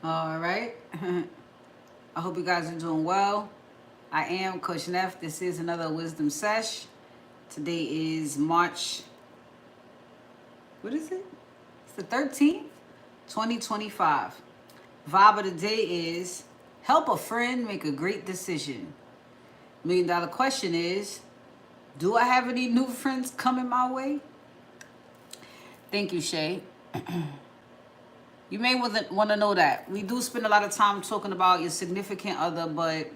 All right. I hope you guys are doing well. I am Coach Neff. This is another Wisdom Sesh. Today is March, what is it? It's the 13th, 2025. Vibe of the day is help a friend make a great decision. $1 million question is, do I have any new friends coming my way? Thank you, Shay. You may want to know that. We do spend a lot of time talking about your significant other, but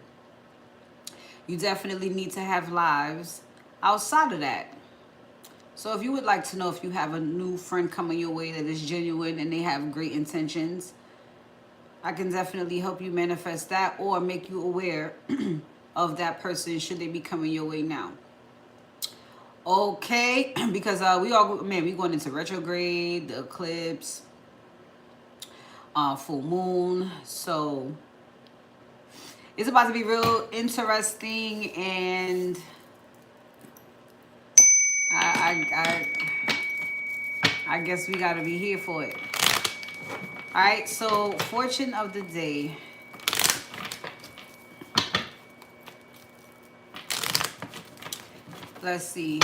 you definitely need to have lives outside of that. So if you would like to know if you have a new friend coming your way that is genuine and they have great intentions, I can definitely help you manifest that or make you aware of that person should they be coming your way now. Okay, because we going into retrograde, the eclipse, full moon. So it's about to be real interesting, and I guess we gotta be here for it. All right, so fortune of the day. Let's see.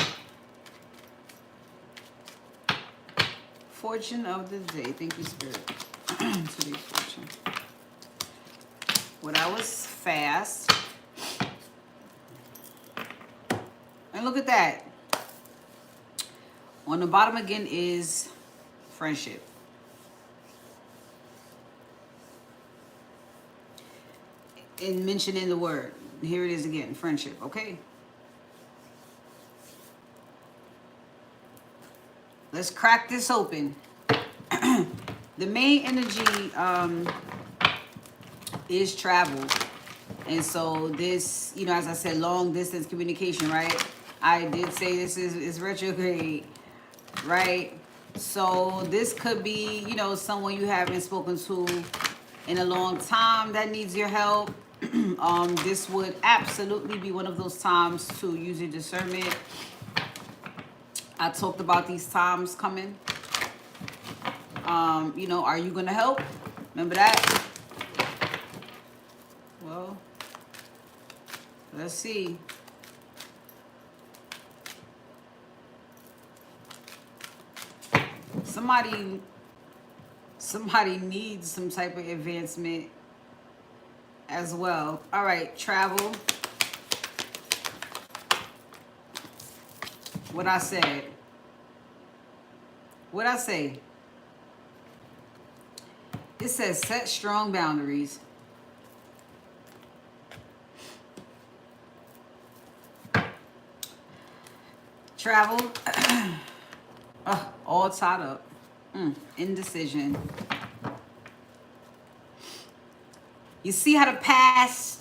Fortune of the day. Thank you, Spirit. Today's fortune. Well, that was fast. And look at that. On the bottom again is friendship. And mentioning the word. Here it is again, friendship, okay? Let's crack this open. The main energy is travel. And so this, as I said, long distance communication, right? I did say this is retrograde, right? So this could be, someone you haven't spoken to in a long time that needs your help. This would absolutely be one of those times to use your discernment. I talked about these times coming. Are you going to help? Remember that? Well, let's see. Somebody needs some type of advancement as well. All right, travel. What I said. What I say? It says set strong boundaries. Travel. All tied up. Indecision. You see how the past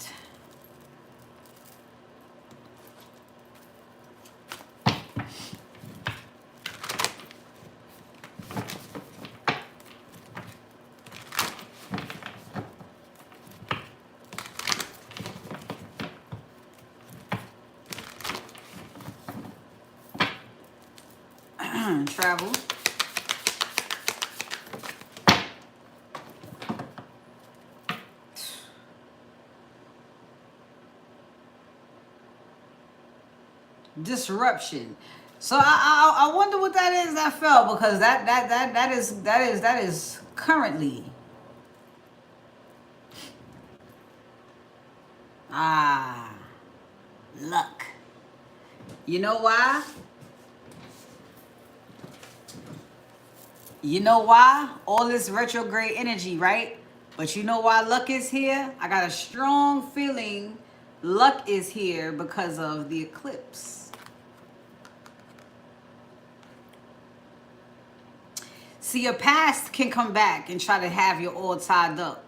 travel. Disruption. So I wonder what that is that fell, because that is currently luck. You know why? You know why? All this retrograde energy, right? But you know why luck is here? I got a strong feeling luck is here because of the eclipse. See, your past can come back and try to have you all tied up.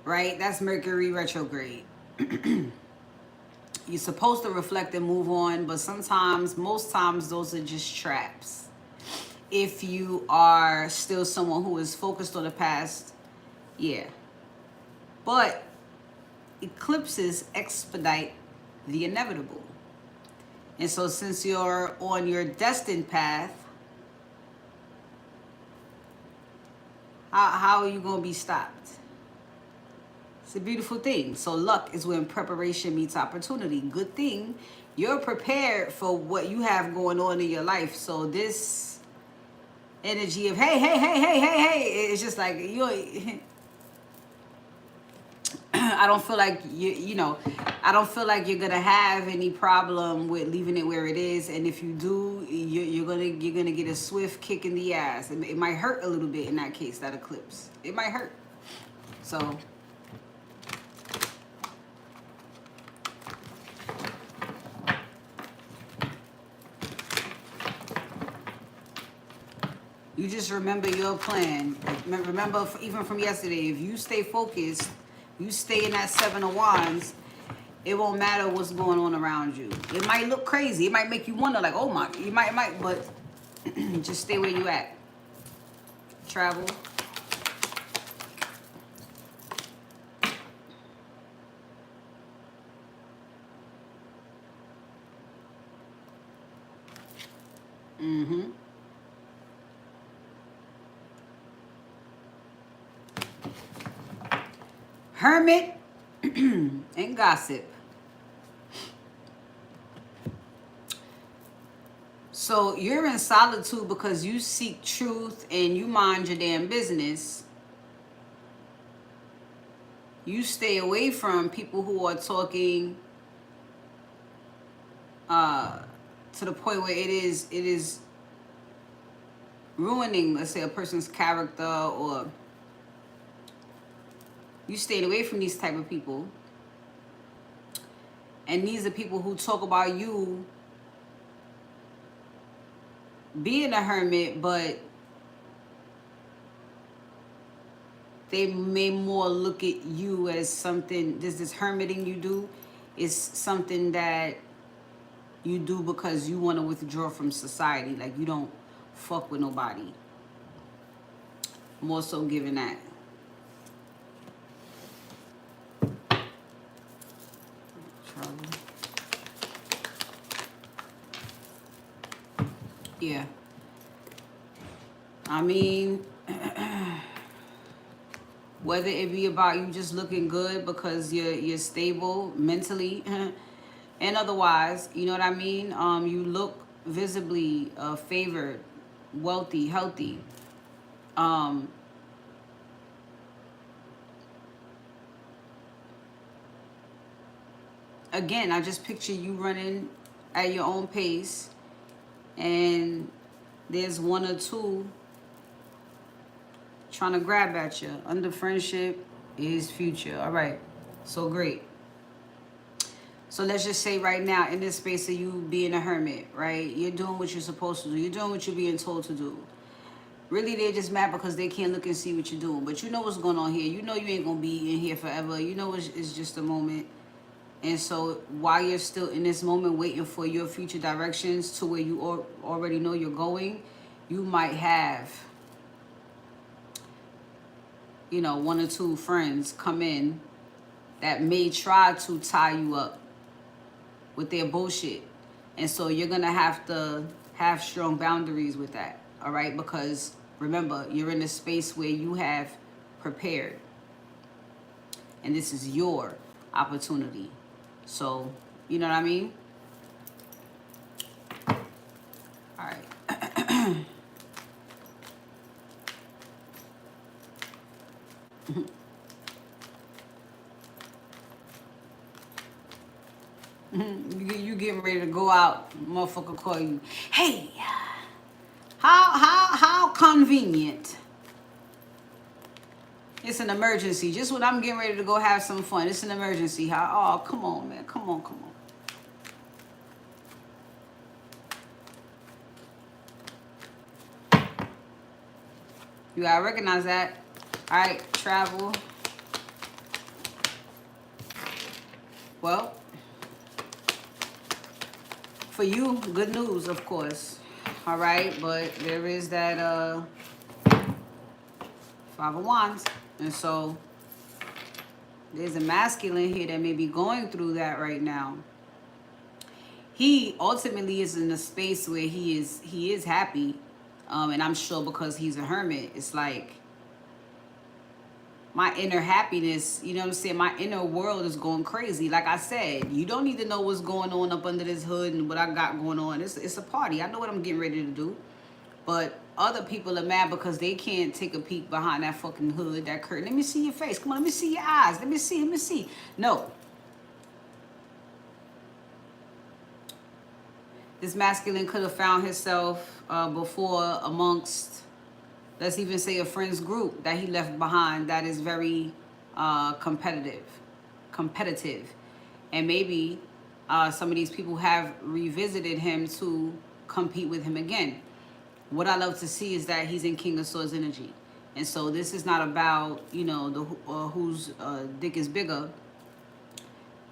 Right? That's Mercury retrograde. You're supposed to reflect and move on, but sometimes, most times, those are just traps. If you are still someone who is focused on the past, yeah. But eclipses expedite the inevitable. And so since you're on your destined path, How are you going to be stopped? It's a beautiful thing. So luck is when preparation meets opportunity. Good thing you're prepared for what you have going on in your life. So this energy of hey, hey, hey, hey, hey, hey, it's just like you. I don't feel like I don't feel like you're gonna have any problem with leaving it where it is. And if you do, you're gonna get a swift kick in the ass. It might hurt a little bit in that case, that eclipse. It might hurt. So you just remember your plan. Remember, even from yesterday, if you stay focused, you stay in that Seven of Wands, it won't matter what's going on around you. It might look crazy. It might make you wonder, like, oh my, it might, but just stay where you at. Travel. Mm-hmm. Hermit and gossip. So you're in solitude because you seek truth and you mind your damn business. You stay away from people who are talking to the point where it is ruining, let's say, a person's character, or you stayed away from these type of people. And these are people who talk about you being a hermit, but they may more look at you as something, this hermiting you do is something that you do because you want to withdraw from society. Like, you don't fuck with nobody. More so given that. Trouble. Yeah. I mean, whether it be about you just looking good because you're stable mentally and otherwise, you know what I mean? You look visibly favored, wealthy, healthy. Again, I just picture you running at your own pace, and there's one or two trying to grab at you. Under friendship is future. All right. So great. So let's just say right now, in this space of you being a hermit, right? You're doing what you're supposed to do. You're doing what you're being told to do. Really, they're just mad because they can't look and see what you're doing. But you know what's going on here. You know you ain't going to be in here forever. You know it's just a moment. And so while you're still in this moment waiting for your future directions to where you already know you're going, you might have, you know, one or two friends come in that may try to tie you up with their bullshit. And so you're going to have strong boundaries with that. All right? Because remember, you're in a space where you have prepared. And this is your opportunity. So, you know what I mean? All right. You getting ready to go out, motherfucker call you, hey, how convenient. It's an emergency. Just when I'm getting ready to go have some fun, it's an emergency. Oh, come on, man. Come on. You gotta recognize that. All right, travel. Well, for you, good news, of course. All right, but there is that Five of Wands. And so there's a masculine here that may be going through that right now. He ultimately is in a space where he is happy. And I'm sure because he's a hermit, it's like my inner happiness, you know what I'm saying? My inner world is going crazy. Like I said, you don't need to know what's going on up under this hood and what I got going on. It's a party. I know what I'm getting ready to do. But other people are mad because they can't take a peek behind that fucking hood, that curtain. Let me see your face. Come on, let me see your eyes. Let me see. No. This masculine could have found himself before amongst, let's even say, a friend's group that he left behind that is very competitive. And maybe some of these people have revisited him to compete with him again. What I love to see is that he's in King of Swords energy. And so this is not about, you know, the whose dick is bigger.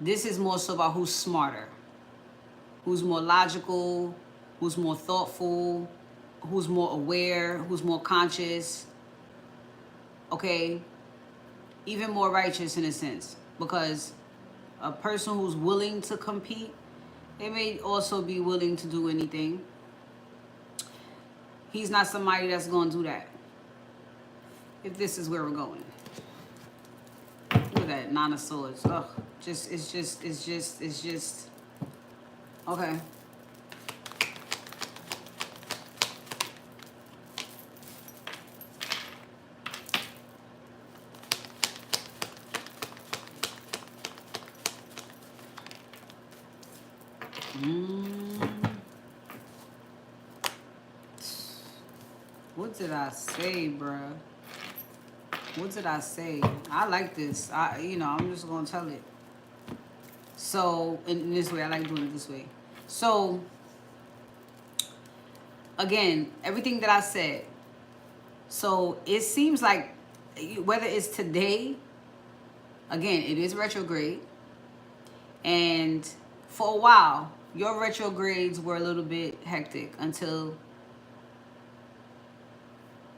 This is more so about who's smarter, who's more logical, who's more thoughtful, who's more aware, who's more conscious, okay? Even more righteous in a sense, because a person who's willing to compete, they may also be willing to do anything. He's not somebody that's going to do that. If this is where we're going. Look at that, Nine of Swords. Ugh, it's just, okay. What did I say, bruh? What did I say? I like this. I'm just gonna tell it. So, in this way, I like doing it this way. So, again, everything that I said. So, it seems like, whether it's today, again, it is retrograde. And for a while, your retrogrades were a little bit hectic until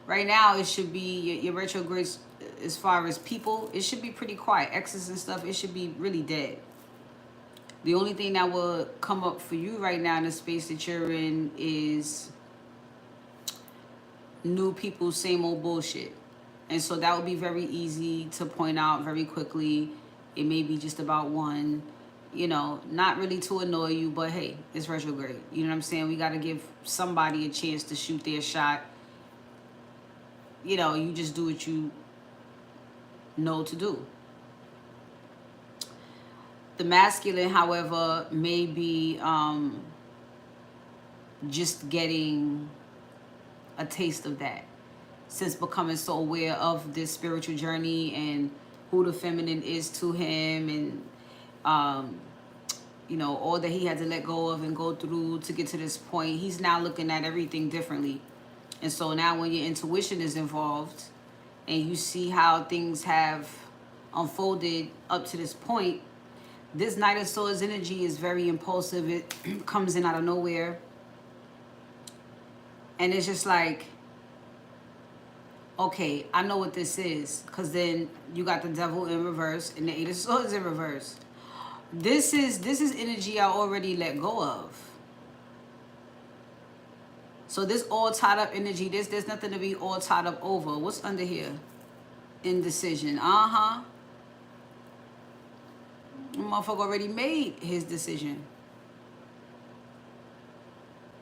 right now. It should be your retrogrades as far as people, it should be pretty quiet. Exes and stuff, it should be really dead. The only thing that will come up for you right now in the space that you're in is new people, same old bullshit. And so that would be very easy to point out very quickly. It may be just about one, not really to annoy you, but hey, it's retrograde. You know what I'm saying? We got to give somebody a chance to shoot their shot. You just do what you know to do. The masculine, however, may be just getting a taste of that since becoming so aware of this spiritual journey and who the feminine is to him, and all that he had to let go of and go through to get to this point. He's now looking at everything differently. And so now when your intuition is involved and you see how things have unfolded up to this point, this Knight of Swords energy is very impulsive. It comes in out of nowhere. And it's just like, okay, I know what this is. Because then you got the Devil in reverse and the Eight of Swords in reverse. This is energy I already let go of. So this all tied up energy, there's nothing to be all tied up over. What's under here? Indecision. The motherfucker already made his decision.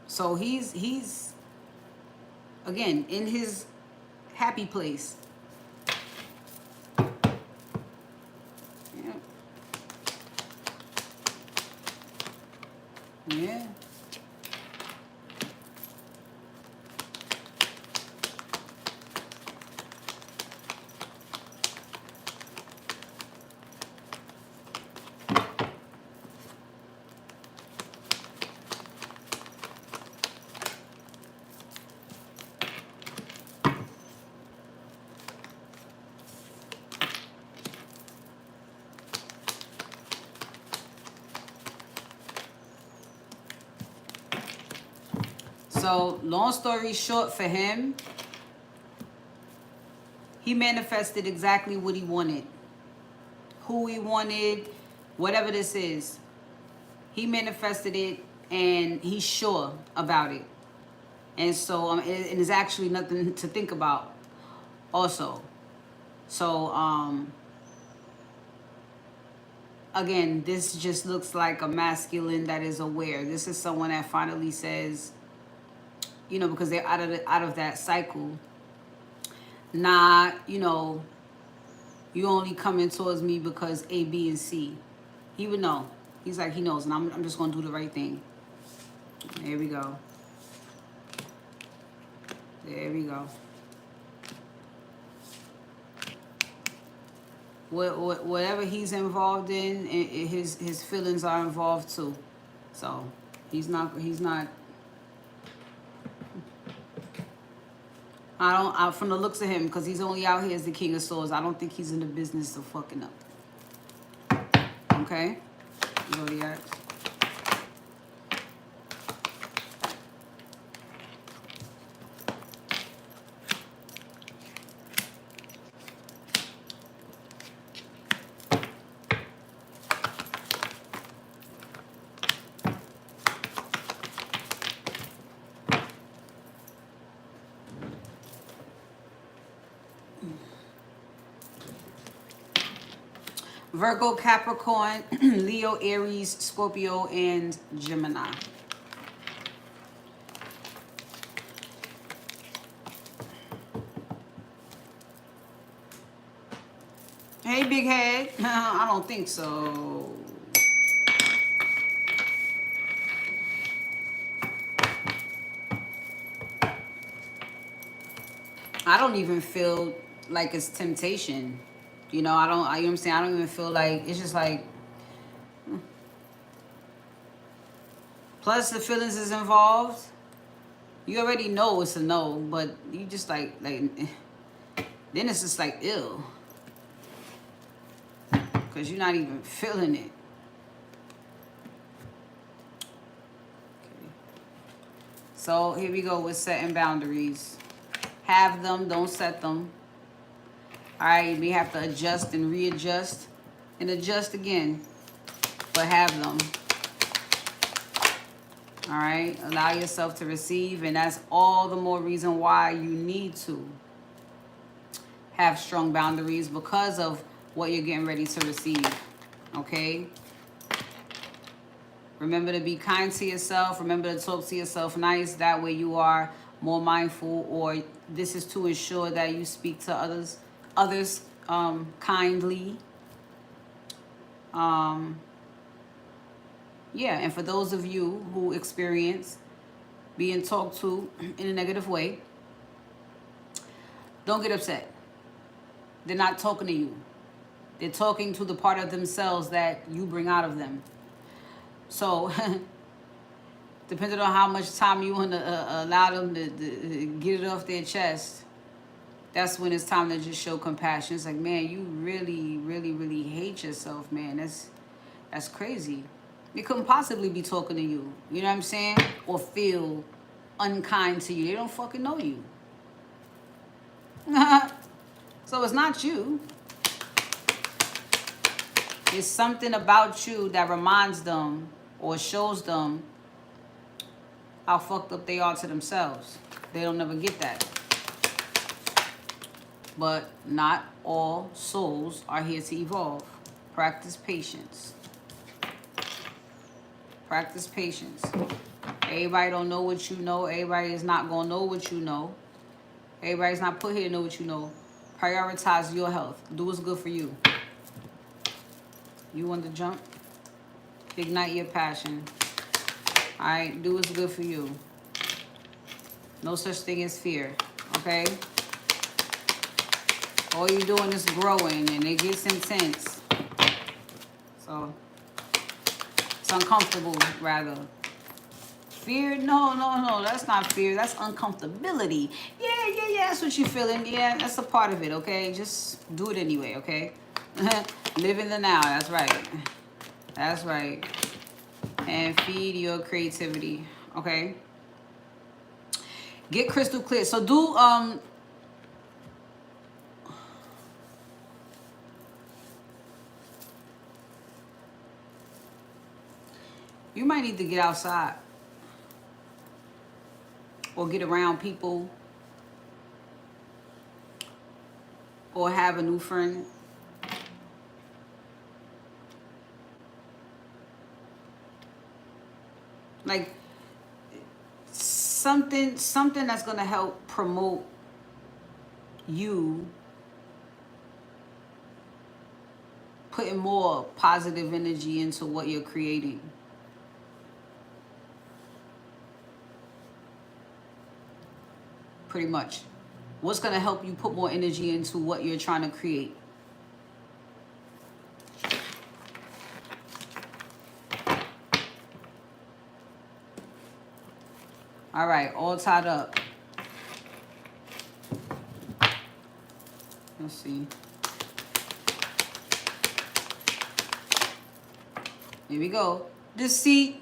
So he's again in his happy place. Yeah. So, long story short for him, he manifested exactly what he wanted. Who he wanted, whatever this is. He manifested it and he's sure about it. And so, and there's actually nothing to think about also. So, again, this just looks like a masculine that is aware. This is someone that finally says, you know, because they're out of that cycle. Nah, you know, you only coming towards me because A, B, and C. He would know. He's like, he knows, and I'm just gonna do the right thing. There we go. There we go. Whatever he's involved in, his feelings are involved too. So he's not. From the looks of him, because he's only out here as the King of Swords, I don't think he's in the business of fucking up. Okay? Zodiac. Virgo, Capricorn, Leo, Aries, Scorpio, and Gemini. Hey, big head. I don't think so. I don't even feel like it's temptation. You know, you know what I'm saying? I don't even feel like, it's just like, plus the feelings is involved. You already know it's a no, but you just like, then it's just like, ew. Because you're not even feeling it. Okay. So here we go with setting boundaries. Have them, don't set them. All right, you may have to adjust and readjust and adjust again, but have them. All right, allow yourself to receive, and that's all the more reason why you need to have strong boundaries, because of what you're getting ready to receive. Okay? Remember to be kind to yourself. Remember to talk to yourself nice. That way you are more mindful, or this is to ensure that you speak to others kindly. Yeah, and for those of you who experience being talked to in a negative way, don't get upset. They're not talking to you. They're talking to the part of themselves that you bring out of them. So, depending on how much time you want to allow them to get it off their chest, that's when it's time to just show compassion. It's like, man, you really, really, really hate yourself, man. That's crazy. They couldn't possibly be talking to you. You know what I'm saying? Or feel unkind to you. They don't fucking know you. So it's not you. It's something about you that reminds them or shows them how fucked up they are to themselves. They don't never get that. But not all souls are here to evolve. Practice patience. Practice patience. Everybody don't know what you know. Everybody is not going to know what you know. Everybody's not put here to know what you know. Prioritize your health. Do what's good for you. You want to jump? Ignite your passion. All right? Do what's good for you. No such thing as fear. Okay? All you're doing is growing, and it gets intense. So, it's uncomfortable, rather. Fear? No. That's not fear. That's uncomfortability. Yeah. That's what you're feeling. Yeah, that's a part of it, okay? Just do it anyway, okay? Live in the now. That's right. That's right. And feed your creativity, okay? Get crystal clear. So do, you might need to get outside or get around people or have a new friend. Like something that's going to help promote you putting more positive energy into what you're creating. Pretty much. What's going to help you put more energy into what you're trying to create? All right, all tied up. Let's see. Here we go. Deceit.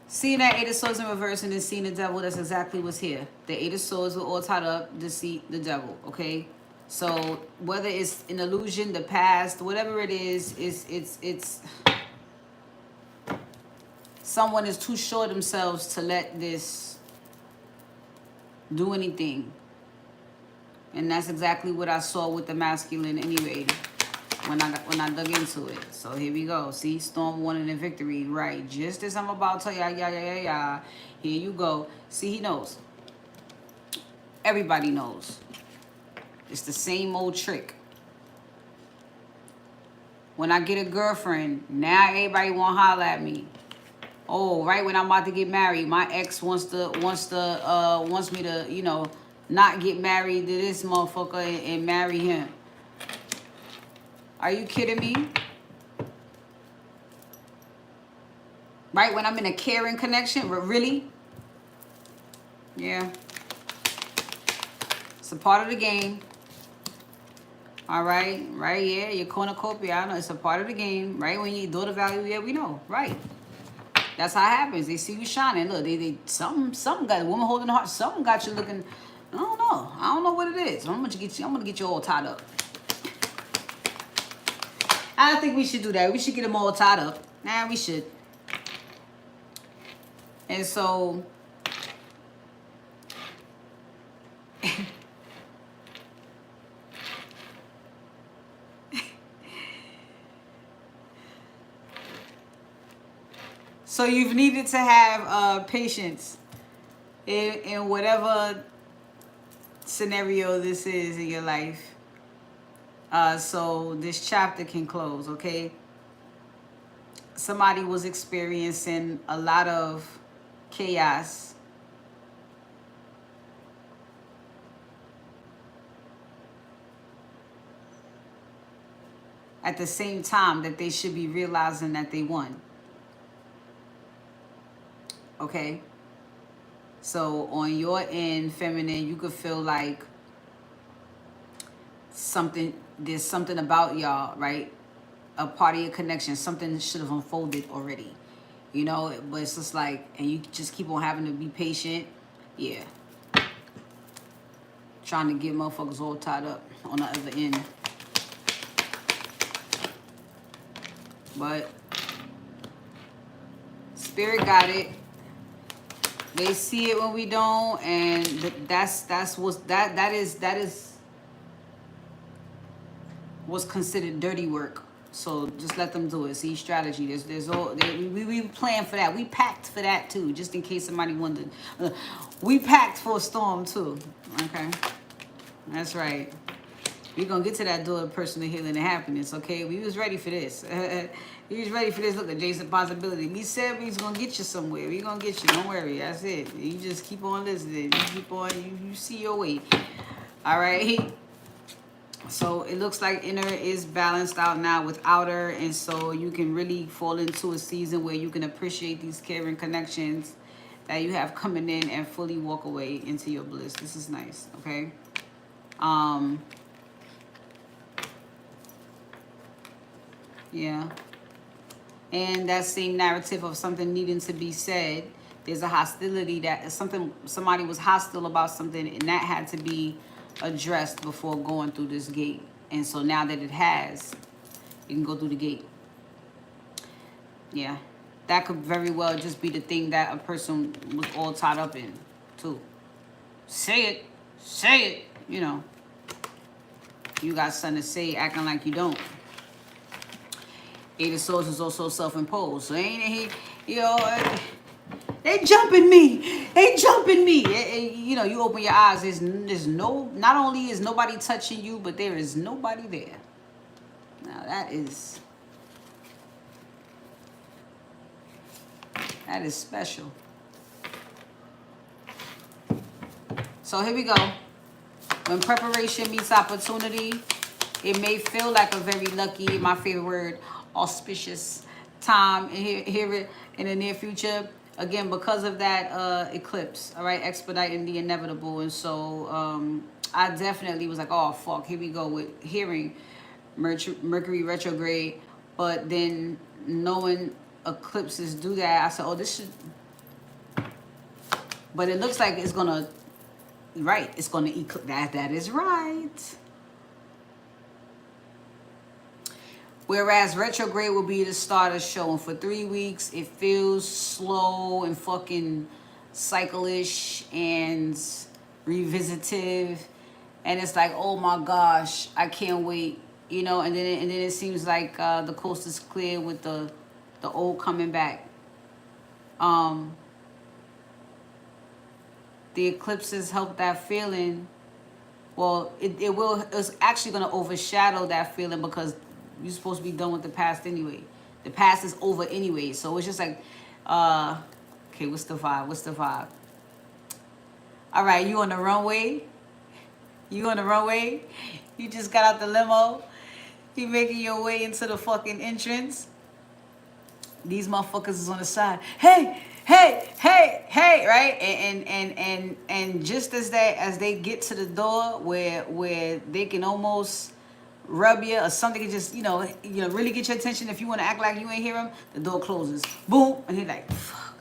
Seeing that Eight of Swords in reverse and then seeing the devil, that's exactly what's here. The Eight of Swords were all tied up, deceit, the devil, okay? So whether it's an illusion, the past, whatever it is, it's someone is too sure themselves to let this do anything. And that's exactly what I saw with the masculine anyway, when I dug into it. So here we go. See, storm, warning, and victory. Right. Just as I'm about to tell you, yeah. Here you go. See, he knows. Everybody knows. It's the same old trick. When I get a girlfriend, now everybody want to holler at me. Oh, right when I'm about to get married, my ex wants me to, you know, not get married to this motherfucker and marry him. Are you kidding me? Right when I'm in a caring connection, but really? Yeah. It's a part of the game. All right, right, yeah, your cornucopia, I know it's a part of the game, right? When you do the value, yeah, we know, right? That's how it happens. They see you shining. Look, something got a woman holding the heart. Something got you looking. I don't know what it is. I'm gonna get you all tied up. I think we should do that. We should get them all tied up. Nah, we should. And so, so you've needed to have patience in whatever scenario this is in your life. So this chapter can close, okay? Somebody was experiencing a lot of chaos. At the same time that they should be realizing that they won. Okay? So on your end, feminine, you could feel like there's something about y'all, right? A part of your connection, something should have unfolded already, you know, but it's just like, and you just keep on having to be patient. Yeah. Trying to get motherfuckers all tied up on the other end. But Spirit got it. They see it when we don't, and that is what's considered dirty work. So just let them do it. See, strategy. We planned for that. We packed for that too, just in case somebody wondered. We packed for a storm too. Okay, that's right. We're gonna get to that door of personal healing and happiness. Okay, we was ready for this. We was ready for this. Look, adjacent possibility. We said we was gonna get you somewhere. We gonna get you. Don't worry. That's it. You just keep on listening. You keep on. You see your way. All right. So it looks like inner is balanced out now with outer, and so you can really fall into a season where you can appreciate these caring connections that you have coming in and fully walk away into your bliss. This is nice, okay? Yeah. And that same narrative of something needing to be said, there's a hostility that somebody was hostile about something, and that had to be addressed before going through this gate. And so now that it has, you can go through the gate. Yeah, that could very well just be the thing that a person was all tied up in too. Say it, you know. You got something to say, acting like you don't. Eight of Swords is also self-imposed. So ain't he, you know, they jumping me. They jumping me. You know, you open your eyes. There's no, not only is nobody touching you, but there is nobody there. Now that is special. So here we go. When preparation meets opportunity, it may feel like a very lucky, my favorite word, auspicious time here in the near future. Again, because of that eclipse, all right, expediting the inevitable. And so I definitely was like, oh, fuck, here we go with hearing Mercury retrograde. But then knowing eclipses do that, I said, oh, this should... But it looks like it's going to... Right, it's going to eclipse. That is right. Whereas retrograde will be the start of showing for 3 weeks. It feels slow and fucking cycle-ish and revisitive. And it's like, oh my gosh, I can't wait. You know, and then it seems like the coast is clear with the old coming back. The eclipses help that feeling. Well, it's actually going to overshadow that feeling because you're supposed to be done with the past anyway. The past is over anyway. So it's just like, okay, what's the vibe? What's the vibe? All right, you on the runway? You on the runway? You just got out the limo? You making your way into the fucking entrance? These motherfuckers is on the side. Hey, right? And just as they get to the door where they can almost rub you or something can just, you know, really get your attention. If you want to act like you ain't hear them, the door closes. Boom. And he's like, fuck.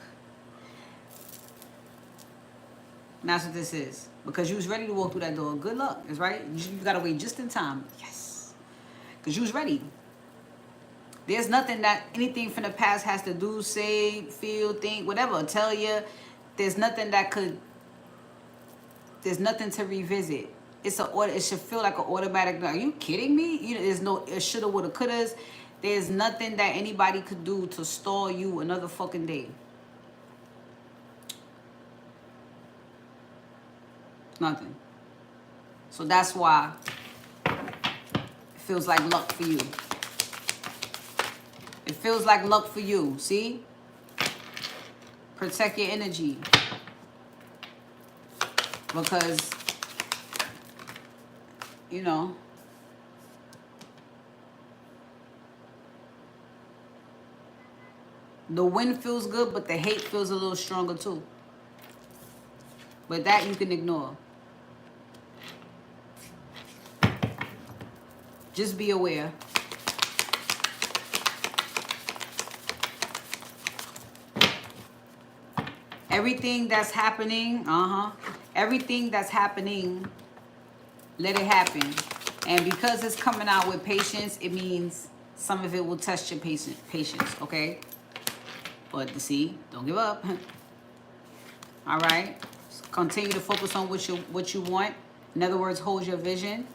And that's what this is. Because you was ready to walk through that door. Good luck. That's right. You got to wait just in time. Yes. Because you was ready. There's nothing that anything from the past has to do, say, feel, think, whatever, tell you. There's nothing there's nothing to revisit. It should feel like an automatic. Are you kidding me? There's no shoulda, woulda, couldas. There's nothing that anybody could do to stall you another fucking day. Nothing. So that's why it feels like luck for you. It feels like luck for you. See? Protect your energy. Because, you know, the wind feels good, but the hate feels a little stronger too. But that you can ignore. Just be aware. Everything that's happening, everything that's happening, let it happen. And because it's coming out with patience, it means some of it will test your patience, okay? But see, don't give up. All right? Continue to focus on what you want. In other words, hold your vision.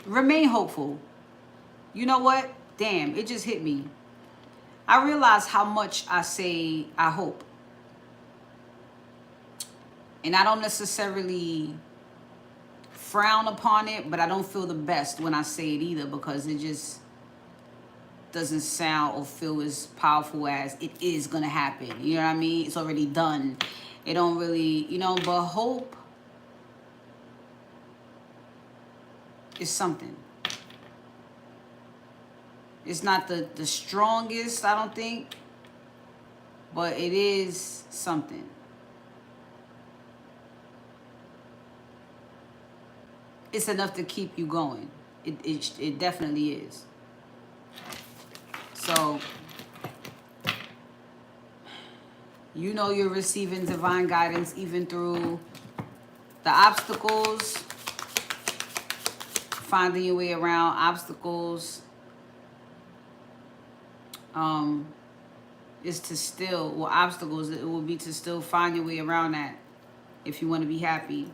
Remain hopeful. You know what? Damn, it just hit me. I realize how much I say I hope. And I don't necessarily frown upon it, but I don't feel the best when I say it either because it just doesn't sound or feel as powerful as it is going to happen. You know what I mean? It's already done. It don't really, you know, but hope is something. It's not the strongest, I don't think, but it is something. It's enough to keep you going. It definitely is. So, you know you're receiving divine guidance even through the obstacles, finding your way around obstacles. is to still, well, obstacles, it will be to still find your way around that if you want to be happy.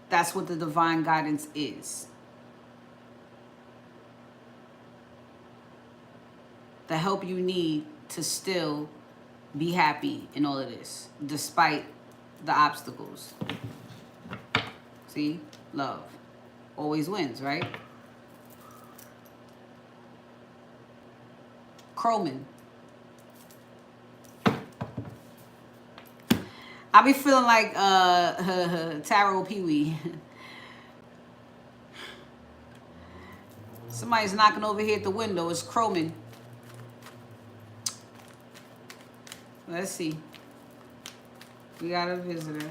That's what the divine guidance is. The help you need to still be happy in all of this, despite the obstacles. See? Love always wins, right? Croman. I be feeling like Taro Pee-wee. Somebody's knocking over here at the window. It's Croman. Let's see. We got a visitor.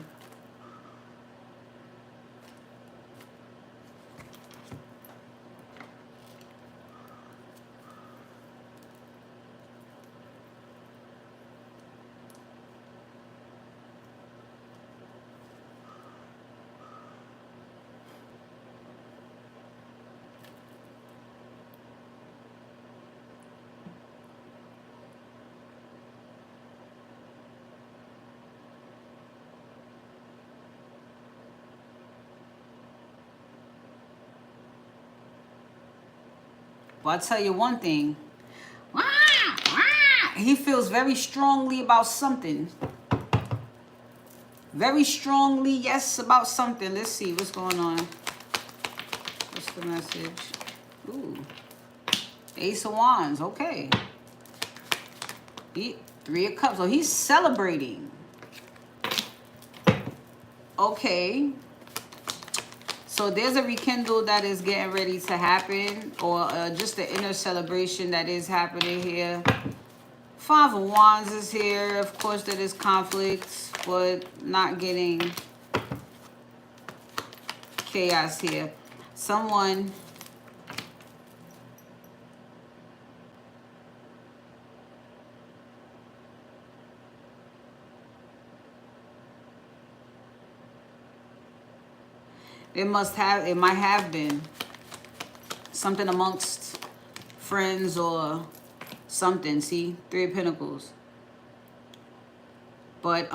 Well, I'll tell you one thing. He feels very strongly about something. Very strongly, yes, about something. Let's see what's going on. What's the message? Ooh. Ace of Wands, okay. Three of Cups. So he's celebrating. Okay. So there's a rekindle that is getting ready to happen, or just the inner celebration that is happening here. Five of Wands is here. Of course, there is conflicts, but not getting chaos here. Someone it might have been something amongst friends or something. See, Three of Pentacles. But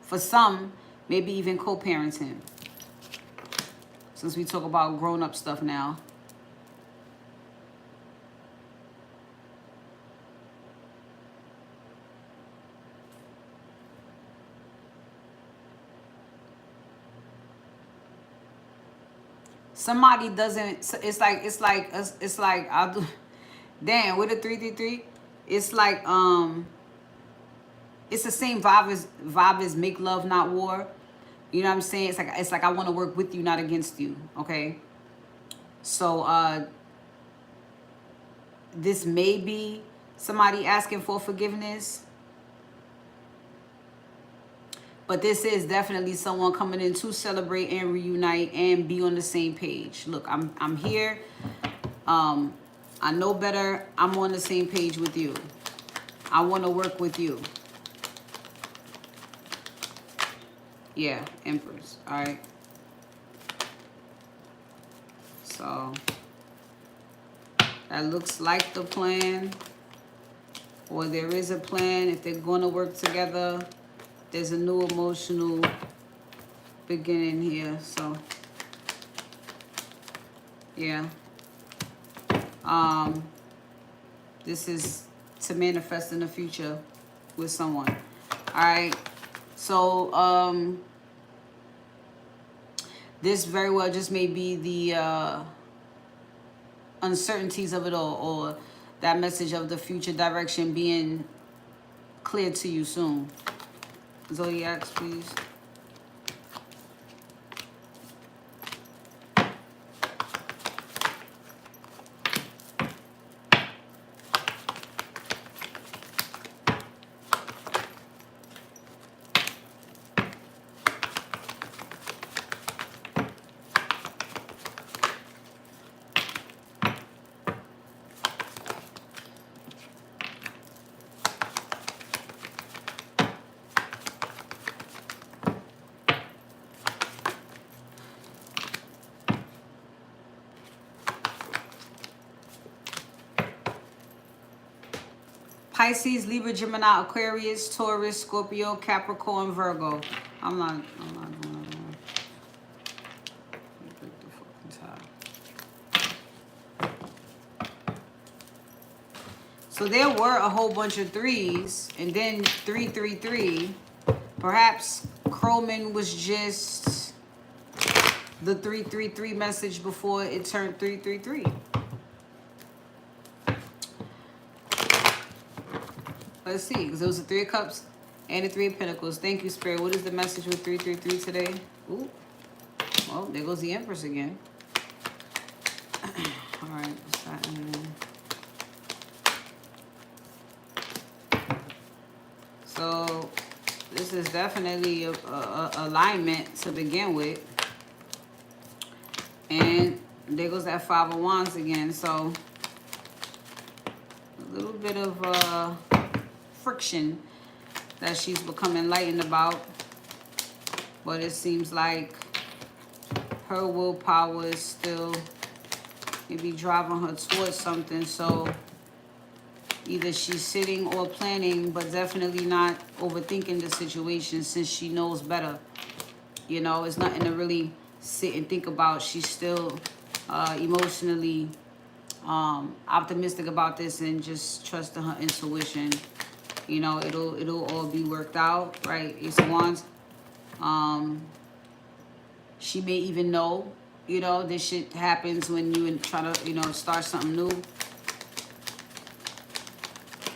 for some, maybe even co-parenting. Since we talk about grown-up stuff now. Somebody doesn't, it's like I'll do, damn, with a 333, it's like it's the same vibe as make love not war. You know what I'm saying? It's like I want to work with you, not against you. Okay. So this may be somebody asking for forgiveness. But this is definitely someone coming in to celebrate and reunite and be on the same page. Look, I'm here. I know better. I'm on the same page with you. I want to work with you. Yeah, Empress. All right. So that looks like the plan, or there is a plan if they're going to work together. There's a new emotional beginning here, so yeah. This is to manifest in the future with someone. All right. So this very well just may be the uncertainties of it all, or that message of the future direction being clear to you soon. Zodiacs, please. Pisces, Libra, Gemini, Aquarius, Taurus, Scorpio, Capricorn, Virgo. I'm not doing that. Break the fucking tie. So there were a whole bunch of threes, and then 333. Perhaps Crowman was just the 333 message before it turned 333. Let's see, because it was the 3 of Cups and the 3 of Pentacles. Thank you, Spirit. What is the message with 333 today? Ooh. Well, there goes the Empress again. All right, what's that? So this is definitely a alignment to begin with. And there goes that 5 of Wands again. So a little bit of friction that she's become enlightened about. But it seems like her willpower is still maybe driving her towards something. So either she's sitting or planning, but definitely not overthinking the situation since she knows better. You know, it's nothing to really sit and think about. She's still emotionally optimistic about this and just trusting her intuition. You know, it'll all be worked out, right? Ace of Wands. She may even know, you know, this shit happens when you try to, you know, start something new.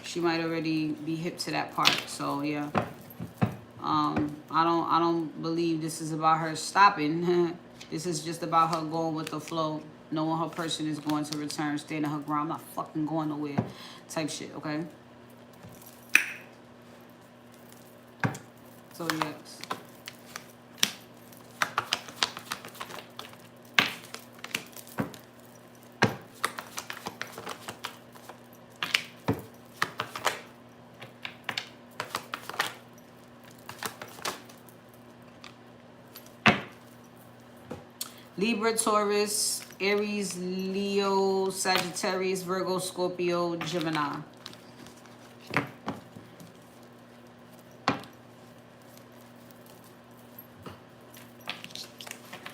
She might already be hip to that part. So yeah. I don't believe this is about her stopping. This is just about her going with the flow, knowing her person is going to return, staying on her ground. I'm not fucking going nowhere type shit, okay? So yes. Libra, Taurus, Aries, Leo, Sagittarius, Virgo, Scorpio, Gemini.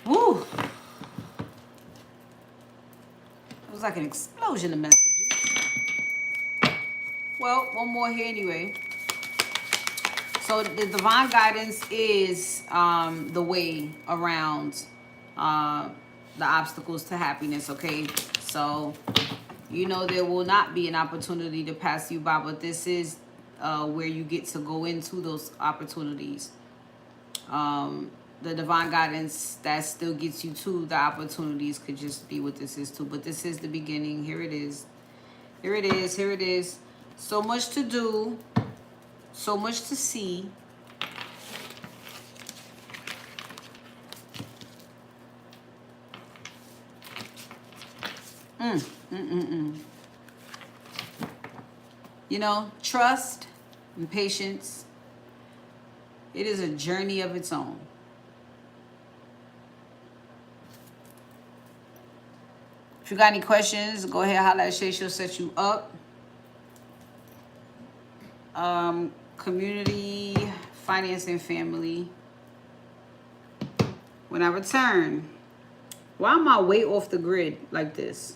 Woo! It was like an explosion of messages. Well, one more here anyway. So the divine guidance is the way around the obstacles to happiness, okay? So, you know, there will not be an opportunity to pass you by, but this is where you get to go into those opportunities. The divine guidance that still gets you to the opportunities could just be what this is too. But this is the beginning. Here it is. Here it is. Here it is. So much to do. So much to see. You know, trust and patience. It is a journey of its own. If you got any questions, go ahead, holla at Shay. She'll set you up. Community, finance, and family. When I return, why am I way off the grid like this?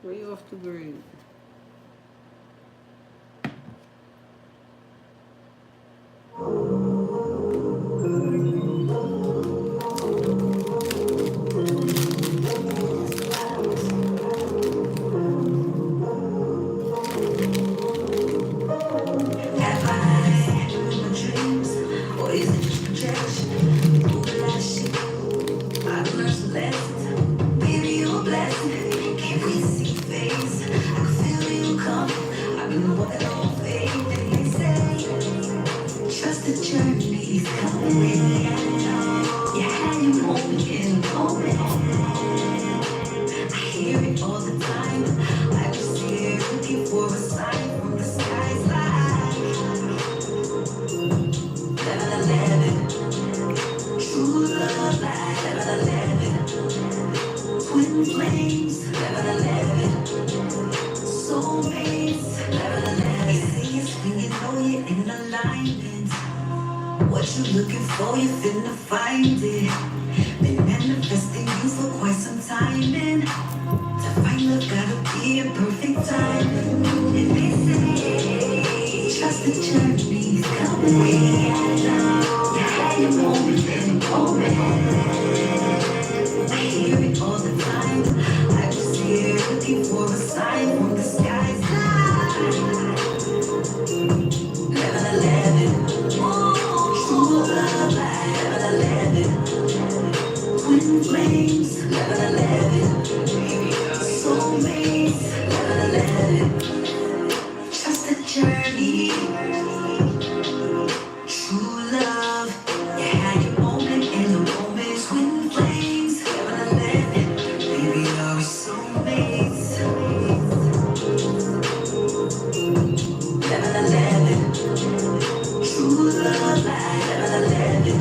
Way off the grid. know you're in alignment. What you looking for, you finna find it. Been manifesting you for quite some time, and to find love gotta be a perfect timing. And they say, trust the journey's coming. You had your moment and moment. I hear it all the time. I was here looking for a sign from the skies. Level 11. True love, level 11. Twin flames, level 11. Soulmates, level 11. Trust the journey. True love. You had your moment and the moment. Twin flames, level 11. Baby, are we soulmates? Level 11. True love, level 11.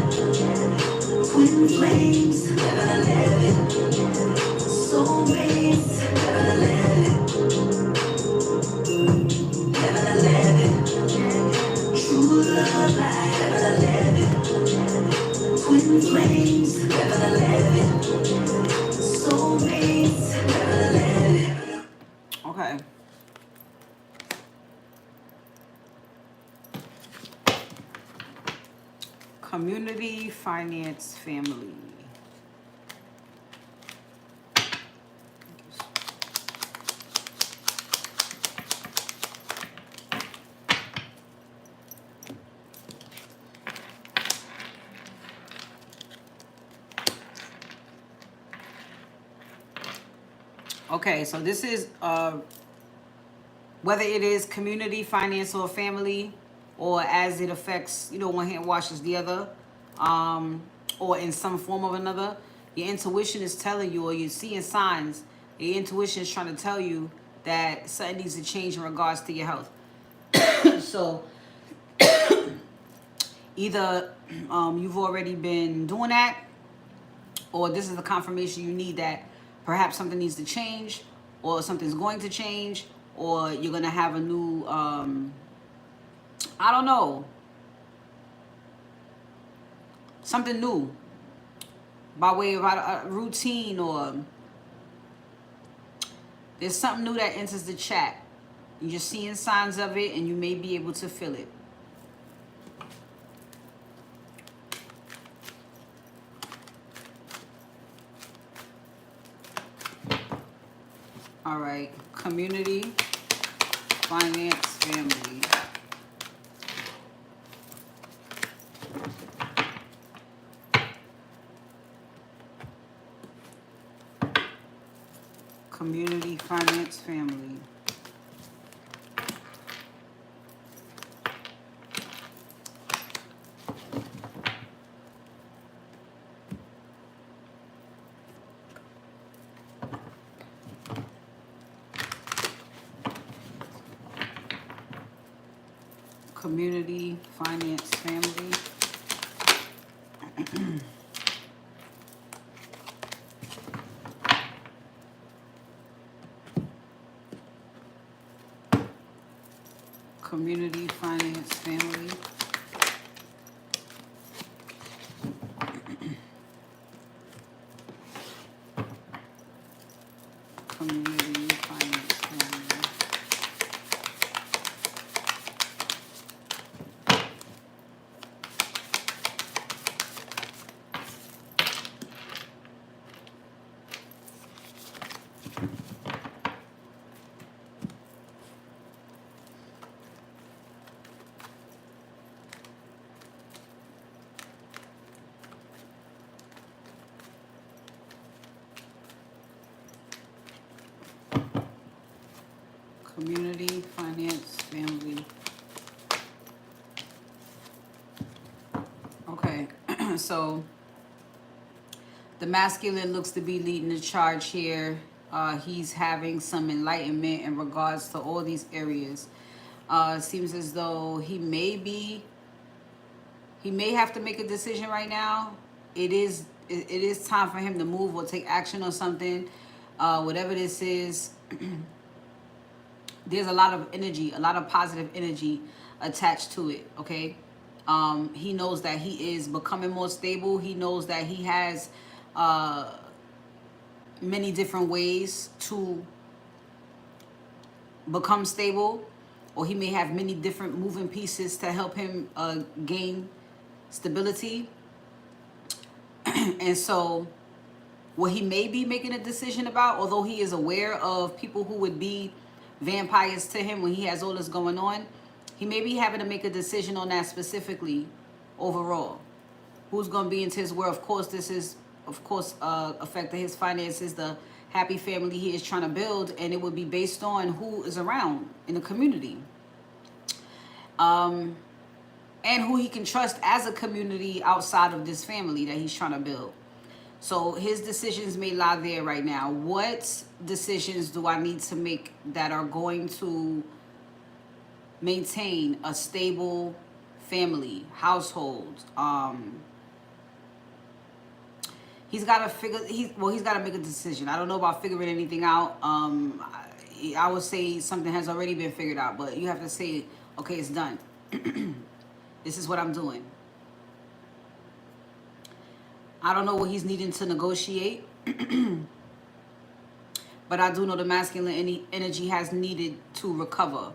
Twin flames, level 11. Soulmates, level 11. Level 11. True love, level 11. Twin flames, level 11. Soulmates, level 11. Okay. Community, finance, family. Okay, so this is whether it is community, finance, or family, or as it affects, one hand washes the other, or in some form of another. Your intuition is telling you, or you're seeing signs. Your intuition is trying to tell you that something needs to change in regards to your health. So either you've already been doing that, or this is the confirmation you need that perhaps something needs to change, or something's going to change, or you're going to have a new, I don't know, something new by way of a routine, or there's something new that enters the chat. You're just seeing signs of it, and you may be able to feel it. All right, community, finance, family. Community, finance, family. Community, finance, family. Community, finance, family. Community, finance, family. Community, finance, family. Okay, so the masculine looks to be leading the charge here. He's having some enlightenment in regards to all these areas. Seems as though he may have to make a decision right now. It is time for him to move or take action on something. Whatever this is, there's a lot of energy, a lot of positive energy attached to it, okay? He knows that he is becoming more stable. He knows that he has many different ways to become stable, or he may have many different moving pieces to help him gain stability. And so what he may be making a decision about, although he is aware of people who would be vampires to him when he has all this going on, he may be having to make a decision on that specifically overall. Who's going to be into his world? Of course, this is, affecting his finances, the happy family he is trying to build, and it would be based on who is around in the community. And who he can trust as a community outside of this family that he's trying to build. So his decisions may lie there right now. What decisions do I need to make that are going to maintain a stable family, household? He's got to make a decision. I don't know about figuring anything out. I would say something has already been figured out, but you have to say, okay, it's done. This is what I'm doing. I don't know what he's needing to negotiate, but I do know the masculine energy has needed to recover,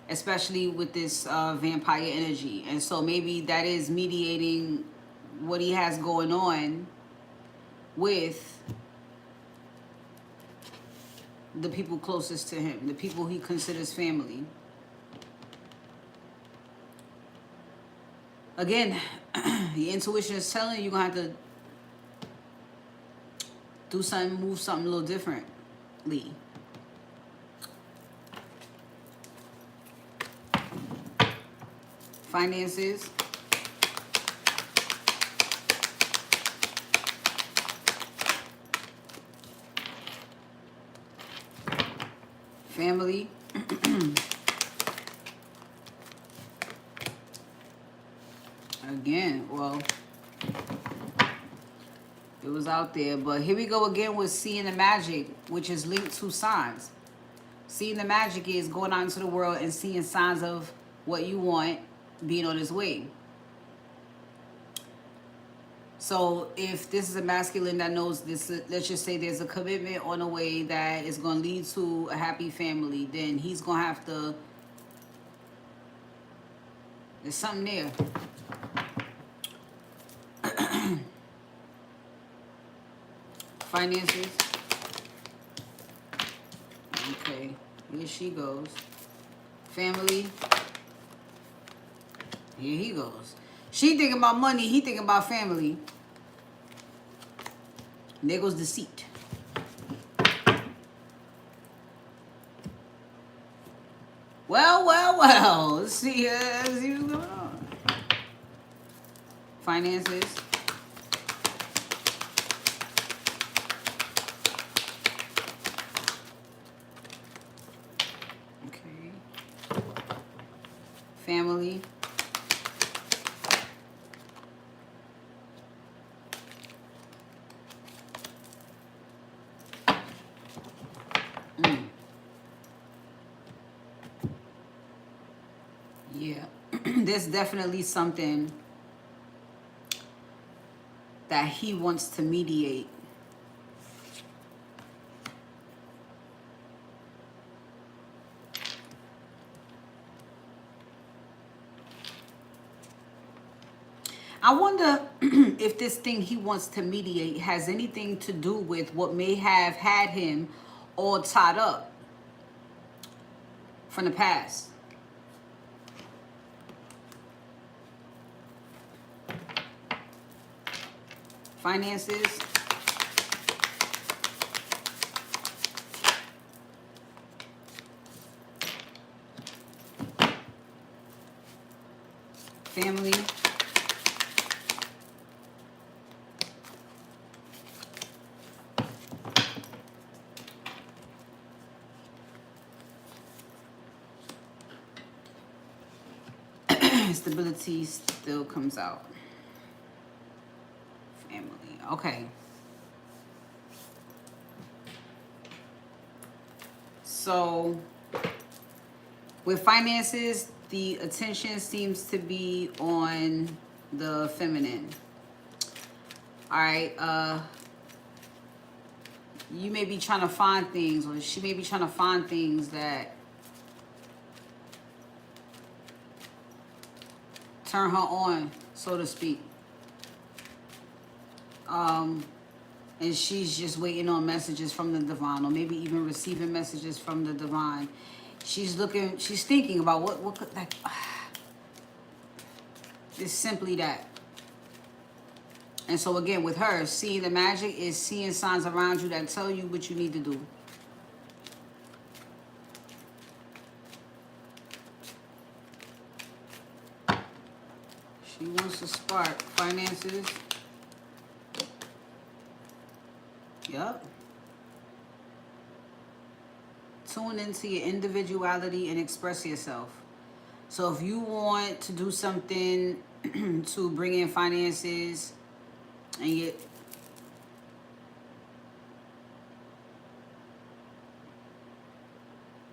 especially with this vampire energy. And so maybe that is mediating what he has going on with the people closest to him, the people he considers family. Again, the intuition is telling you, you're going to have to do something, move something a little differently. Finances. Family. Again, well, it was out there, but here we go again with seeing the magic, which is linked to signs. Seeing the magic is going out into the world and seeing signs of what you want being on its way. So if this is a masculine that knows this, let's just say there's a commitment on the way that is going to lead to a happy family, then he's going to have to, there's something there. Finances. Okay, here she goes. Family. Here he goes. She thinking about money, he thinking about family. And there goes deceit. Well. Let's see what's going on. Finances. Okay. Family. Yeah, there's definitely something that he wants to mediate. I wonder if this thing he wants to mediate has anything to do with what may have had him all tied up from the past. Finances. Family. Stability still comes out. Family. Okay. So with finances, the attention seems to be on the feminine. All right, you may be trying to find things, or she may be trying to find things that turn her on, so to speak. And she's just waiting on messages from the divine, or maybe even receiving messages from the divine. She's thinking about what could, like, it's simply that. And so again, with her, seeing the magic is seeing signs around you that tell you what you need to do. She wants to spark finances. Yep. Tune into your individuality and express yourself. So if you want to do something to bring in finances, and yet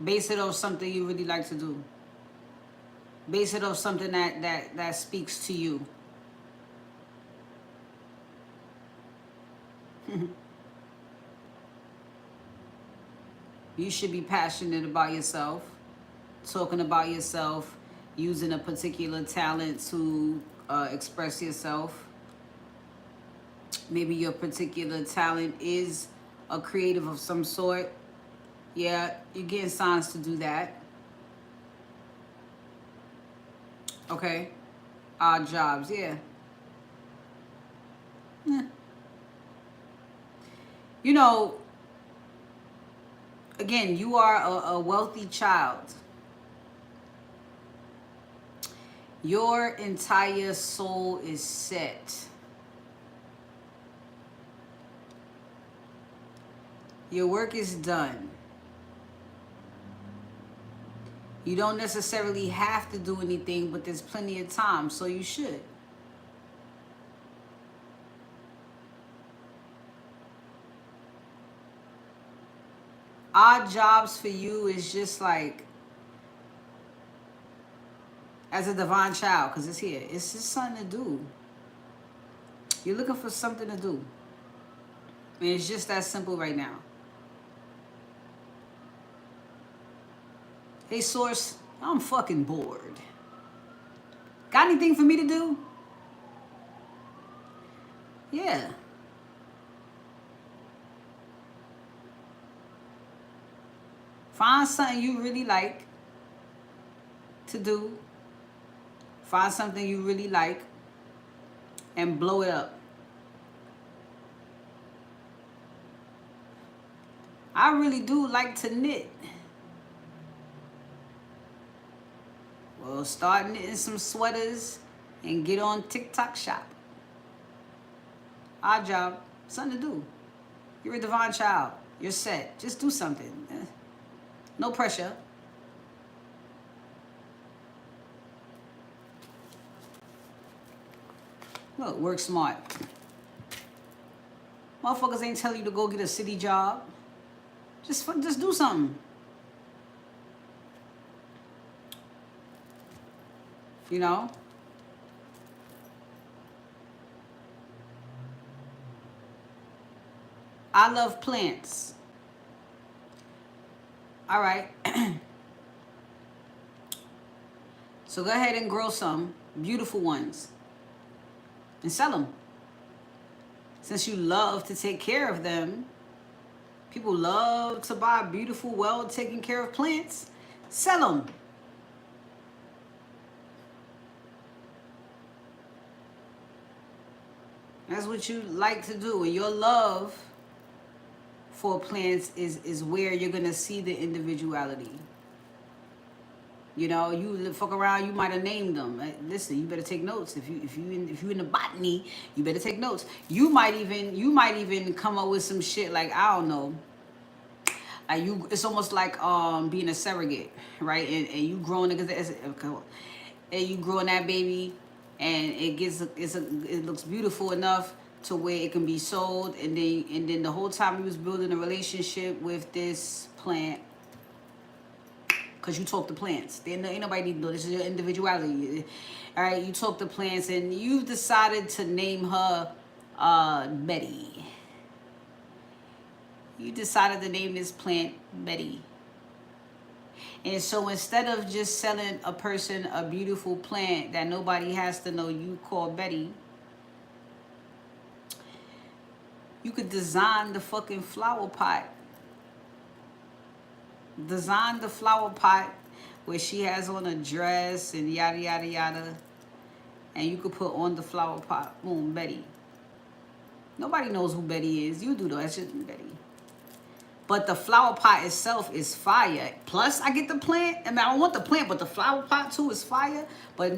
base it off something you really like to do. Base it off something that speaks to you. You should be passionate about yourself, talking about yourself, using a particular talent to express yourself. Maybe your particular talent is a creative of some sort. Yeah, you're getting signs to do that. Okay. Odd jobs, yeah. You know, again, you are a wealthy child. Your entire soul is set. Your work is done. You don't necessarily have to do anything, but there's plenty of time, so you should. Odd jobs for you is just like, as a divine child, because it's here, it's just something to do. You're looking for something to do. And it's just that simple right now. Hey, Source, I'm fucking bored. Got anything for me to do? Yeah. Find something you really like to do. Find something you really like and blow it up. I really do like to knit. Well, start knitting some sweaters and get on TikTok shop. Odd job, something to do. You're a divine child. You're set. Just do something. No pressure. Look, work smart. Motherfuckers ain't tell you to go get a city job. Just do something. You know? I love plants. All right. So go ahead and grow some beautiful ones and sell them. Since you love to take care of them, people love to buy beautiful, well taken care of plants. Sell them. That's what you like to do. And your love for plants is where you're going to see the individuality. You know, you fuck around, you might have named them. Listen, you better take notes. If you in the botany, you better take notes. You might even come up with some shit like, I don't know. Like it's almost like being a surrogate, right? And you growing and you growing that baby, and it looks beautiful enough to where it can be sold, and then the whole time you was building a relationship with this plant, because you talk to plants. Ain't nobody need to know. This is your individuality. All right, you talk to plants, and you've decided to name her Betty. You decided to name this plant Betty. And so instead of just selling a person a beautiful plant that nobody has to know you call Betty, you could design the fucking flower pot. Design the flower pot where she has on a dress and yada, yada, yada. And you could put on the flower pot, boom, Betty. Nobody knows who Betty is. You do though, that's just Betty. But the flower pot itself is fire. Plus, I get the plant. I mean, I don't want the plant, but the flower pot too is fire. But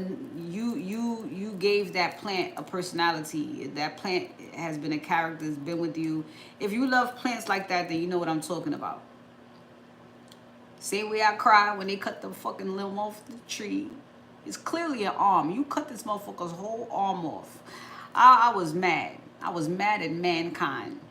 you gave that plant a personality. That plant has been a character, has been with you. If you love plants like that, then you know what I'm talking about. Same way I cry when they cut the fucking limb off the tree. It's clearly an arm. You cut this motherfucker's whole arm off. I was mad. I was mad at mankind.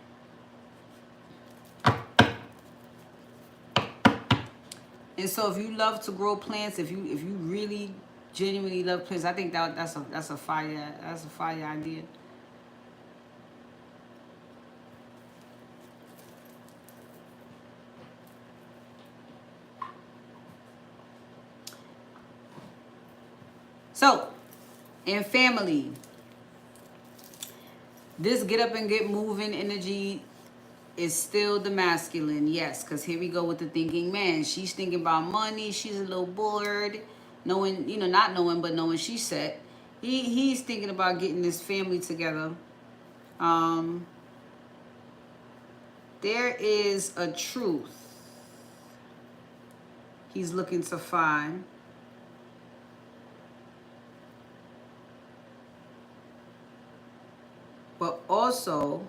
And so if you love to grow plants, if you really genuinely love plants, I think that's a fire idea. So, in family, this get up and get moving energy is still the masculine, yes, because here we go with the thinking man. She's thinking about money. She's a little bored, knowing, not knowing, but knowing she's set. He's thinking about getting this family together. There is a truth he's looking to find. But also,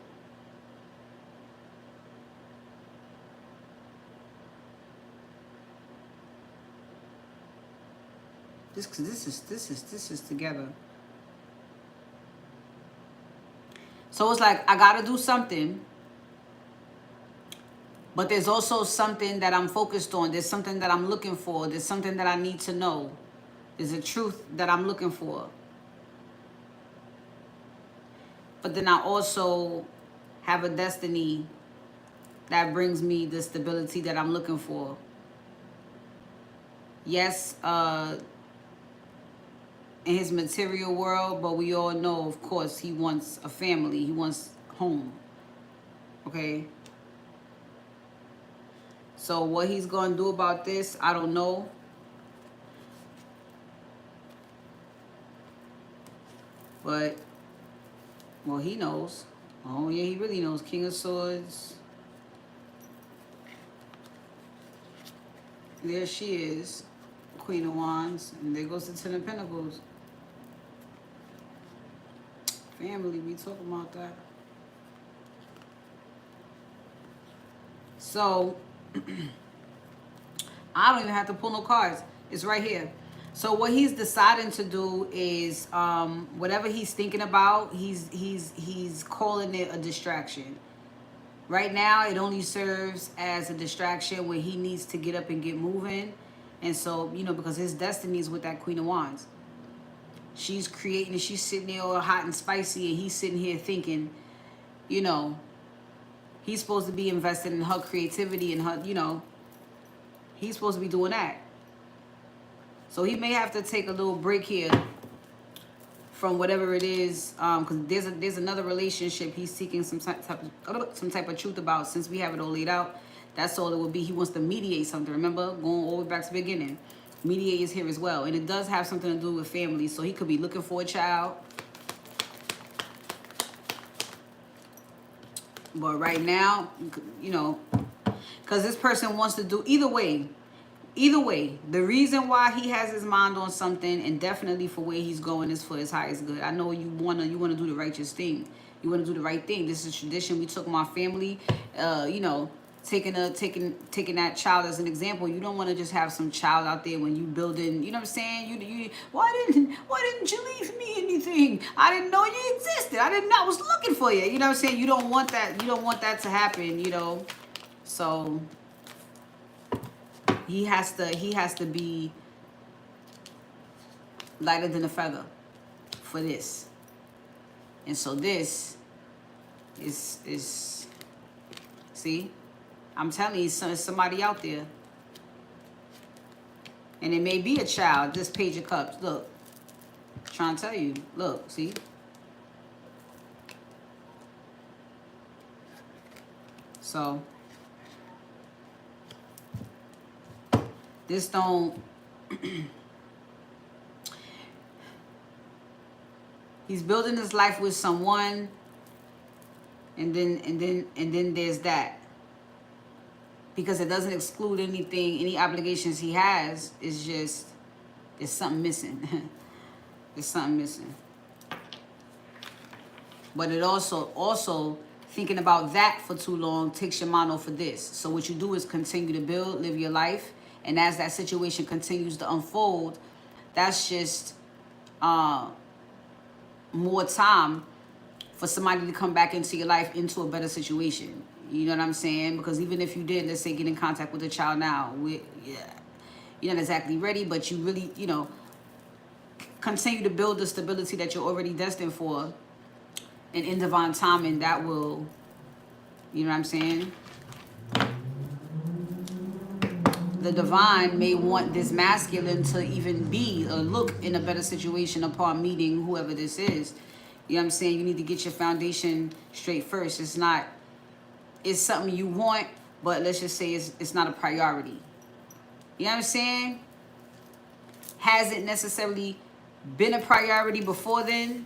this is together. So it's like I gotta do something, but there's also something that I'm focused on. There's something that I'm looking for. There's something that I need to know. There's a truth that I'm looking for. But then I also have a destiny that brings me the stability that I'm looking for. Yes, in his material world, but we all know, of course, he wants a family. He wants home. Okay? So what he's going to do about this, I don't know. But, well, he knows. Oh, yeah, he really knows. King of Swords. There she is. Queen of Wands. And there goes the Ten of Pentacles. Family, we talk about that. So, I don't even have to pull no cards. It's right here. So what he's deciding to do is whatever he's thinking about, he's calling it a distraction. Right now, it only serves as a distraction when he needs to get up and get moving. And so, because his destiny is with that Queen of Wands. She's creating, and she's sitting there all hot and spicy, and he's sitting here thinking, he's supposed to be invested in her creativity and her, he's supposed to be doing that. So he may have to take a little break here from whatever it is, because there's another relationship he's seeking some type of truth about. Since we have it all laid out, that's all it will be. He wants to mediate something. Remember, going all the way back to the beginning. Mediate is here as well, and it does have something to do with family. So he could be looking for a child, but right now, because this person wants to do either way. Either way, the reason why he has his mind on something, and definitely for where he's going, is for his highest good. I know you wanna do the righteous thing. You wanna do the right thing. This is tradition. We took my family, taking that child as an example. You don't want to just have some child out there when you building. You know what I'm saying? You why didn't you leave me anything? I didn't know you existed. I was looking for you. You know what I'm saying? You don't want that. You don't want that to happen. So He has to be lighter than a feather for this. And so this is see, I'm telling you, there's somebody out there. And it may be a child, this Page of Cups. Look, trying to tell you, look, see? So, this don't, he's building his life with someone, and then there's that. Because it doesn't exclude anything, any obligations he has. It's just, there's something missing. There's something missing. But it also thinking about that for too long takes your mind off of this. So what you do is continue to build, live your life, and as that situation continues to unfold, that's just more time for somebody to come back into your life, into a better situation. You know what I'm saying? Because even if you did, let's say, get in contact with a child now, you're not exactly ready, but you really, continue to build the stability that you're already destined for. And in divine timing, that will, you know what I'm saying? The divine may want this masculine to even be or look in a better situation upon meeting whoever this is. You know what I'm saying? You need to get your foundation straight first. It's something you want, but let's just say it's not a priority. You know what I'm saying? Hasn't necessarily been a priority before then,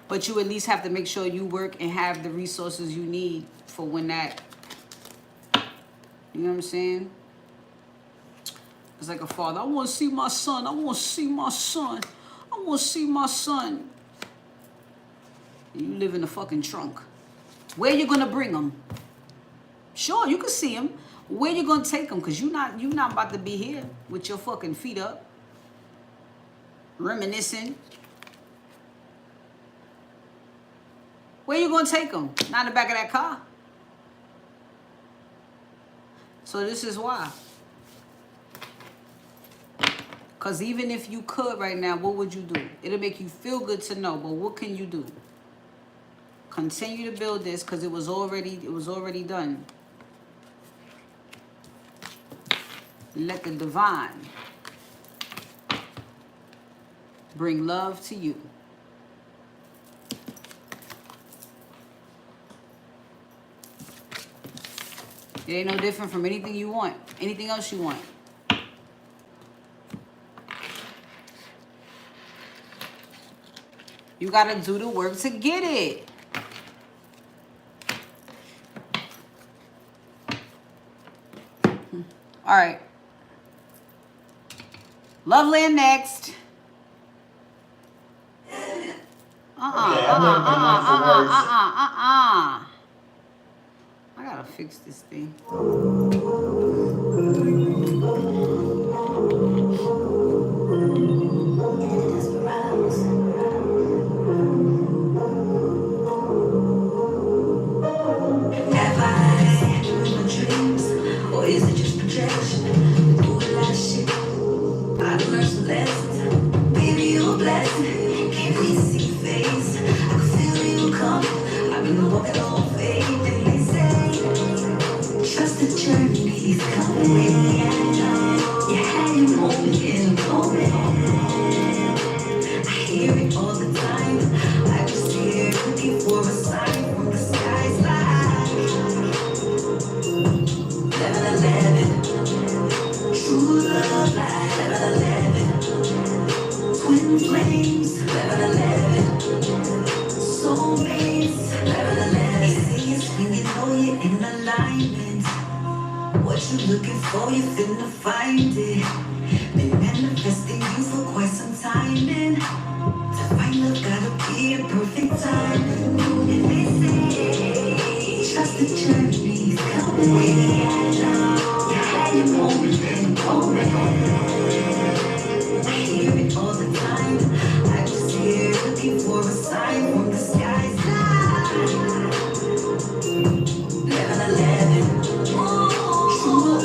but you at least have to make sure you work and have the resources you need for when that, you know what I'm saying? It's like a father. I want to see my son. I want to see my son. I want to see my son. You live in the fucking trunk. Where you gonna bring him? Sure, you can see him. Where you gonna take him? Because you're not about to be here with your fucking feet up, reminiscing. Where you gonna take him? Not in the back of that car. So this is why. Because even if you could right now, what would you do? It'll make you feel good to know, but what can you do? Continue to build this because it was already done. Let the divine bring love to you. It ain't no different from anything you want, anything else you want. You gotta do the work to get it. All right. Loveland next. I gotta fix this thing. Have I dreamed my dreams, or is it just projection? Do a lot of shit. I done learned some lessons. Baby, you a blessing. Can't really see your face. I can feel you coming. I've been walking on faith, and they say, trust the journey is coming. You had your moment in a moment. I hear it all the time. I was here looking for a sign from the skies like 11:11. True love like 11:11. Twin flames 11:11. Soulmates 11:11. You see it's when you know you're in alignment. What you looking for, you finna find it. Been manifesting you for quite some time, and to find love gotta be a perfect time. And they say, trust the journey's coming. You had your moment and moment. I hear it all the time. I was here looking for a sign from the skies like 11:11. True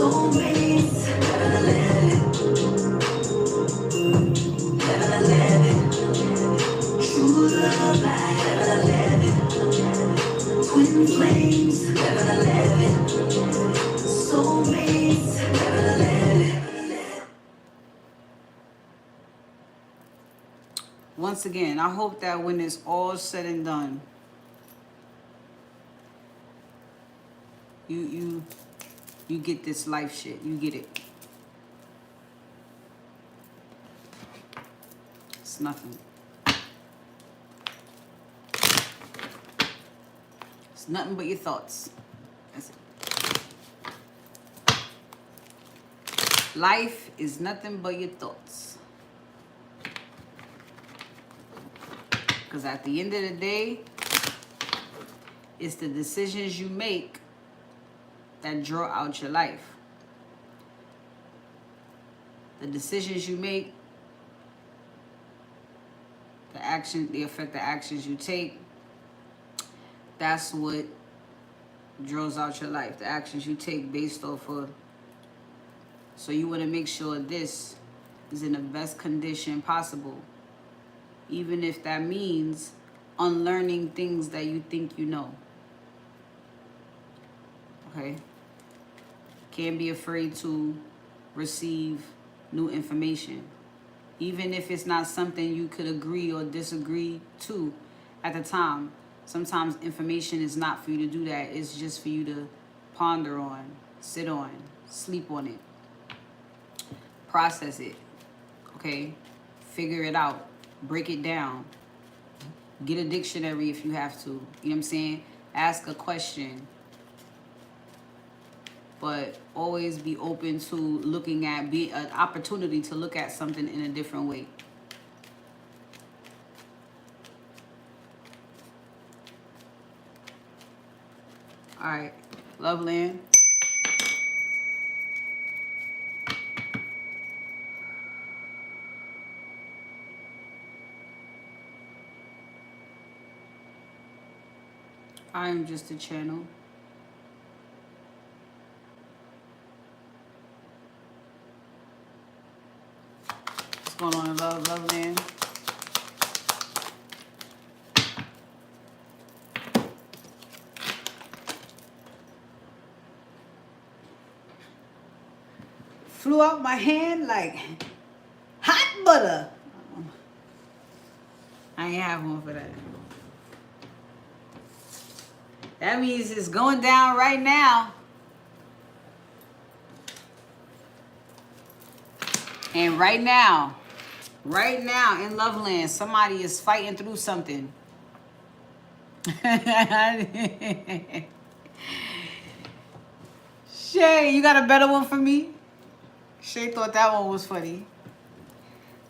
Soulmates, level 11. Level 11. True love, level 11. Twin flames, level 11. Soulmates, level 11. Once again, I hope that when it's all said and done, you get this life shit. You get it. It's nothing. It's nothing but your thoughts. That's it. Life is nothing but your thoughts. Because at the end of the day, it's the decisions you make that draw out your life. The decisions you make, they affect the actions you take. That's what draws out your life. The actions you take based off of. So you want to make sure this is in the best condition possible. Even if that means unlearning things that you think you know. Okay? Can't be afraid to receive new information. Even if it's not something you could agree or disagree to at the time. Sometimes information is not for you to do that. It's just for you to ponder on, sit on, sleep on it. Process it. Okay? Figure it out. Break it down. Get a dictionary if you have to. You know what I'm saying? Ask a question. But always be open to looking at, an opportunity to look at something in a different way. All right, Loveland. I am just a channel. What's going on in Loveland? Flew out my hand like hot butter. I ain't have one for that. That means it's going down right now. And right now in Loveland, somebody is fighting through something. Shay, you got a better one for me? Shay thought that one was funny.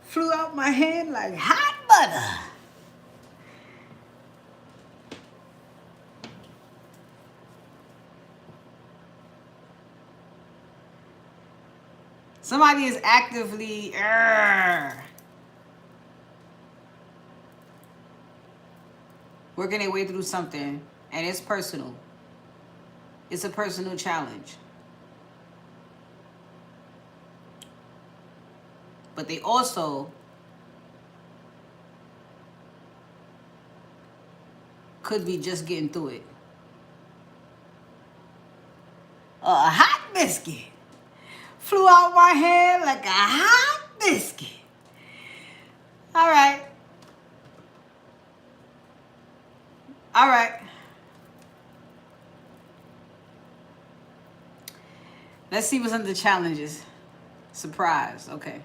Flew out my hand like hot butter. Somebody is actively working their way through something, and it's personal. It's a personal challenge. But they also could be just getting through it. A hot biscuit. Flew out my hand like a hot biscuit. All right. All right. Let's see what's under the challenges. Surprise. Okay.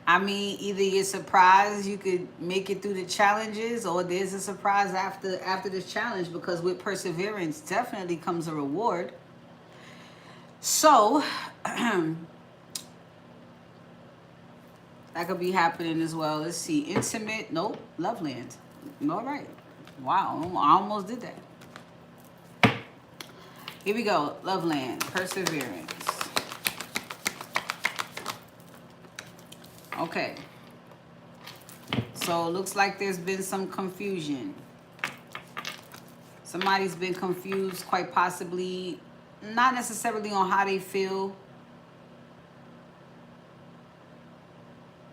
I mean, either you're surprised you could make it through the challenges, or there's a surprise after this challenge, because with perseverance definitely comes a reward. So that could be happening as well. Let's see. Intimate. Nope. Loveland. All right. Wow. I almost did that. Here we go. Loveland. Perseverance. Okay. So it looks like there's been some confusion. Somebody's been confused, quite possibly, not necessarily on how they feel,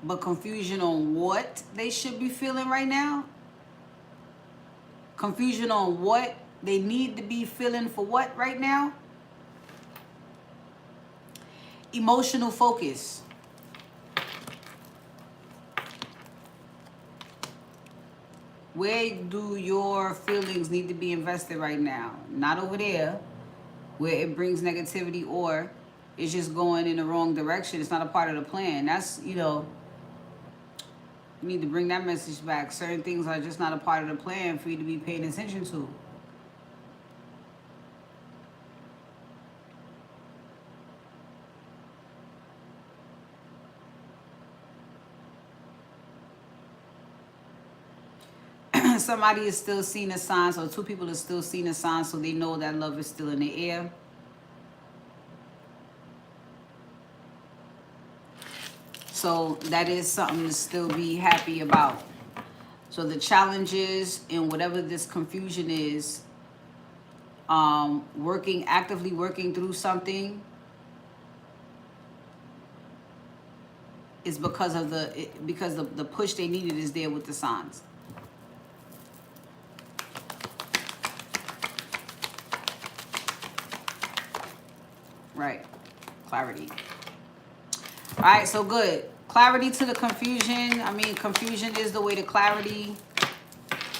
but confusion on what they should be feeling right now. Confusion on what they need to be feeling for what right now. Emotional focus. Where do your feelings need to be invested right now? Not over there, where it brings negativity or it's just going in the wrong direction. It's not a part of the plan. That's, you know, you need to bring that message back. Certain things are just not a part of the plan for you to be paying attention to. Somebody is still seeing a sign, so two people are still seeing a sign, so they know that love is still in the air. So that is something to still be happy about. So the challenges and whatever this confusion is, actively working through something, is because of the push they needed is there with the signs. Right. Clarity. All right, so good. Clarity to the confusion. I mean, confusion is the way to clarity.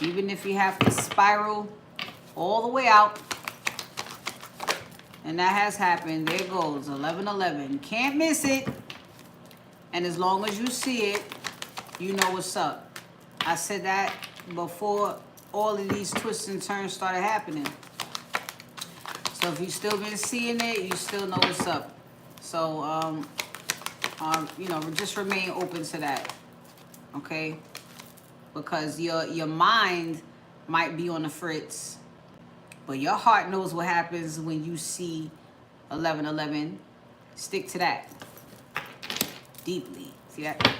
Even if you have to spiral all the way out. And that has happened. There it goes. 1111. Can't miss it. And as long as you see it, you know what's up. I said that before all of these twists and turns started happening. So if you've still been seeing it, you still know what's up. So, you know, just remain open to that, okay? Because your mind might be on the fritz, but your heart knows what happens when you see 1111. Stick to that deeply. See that?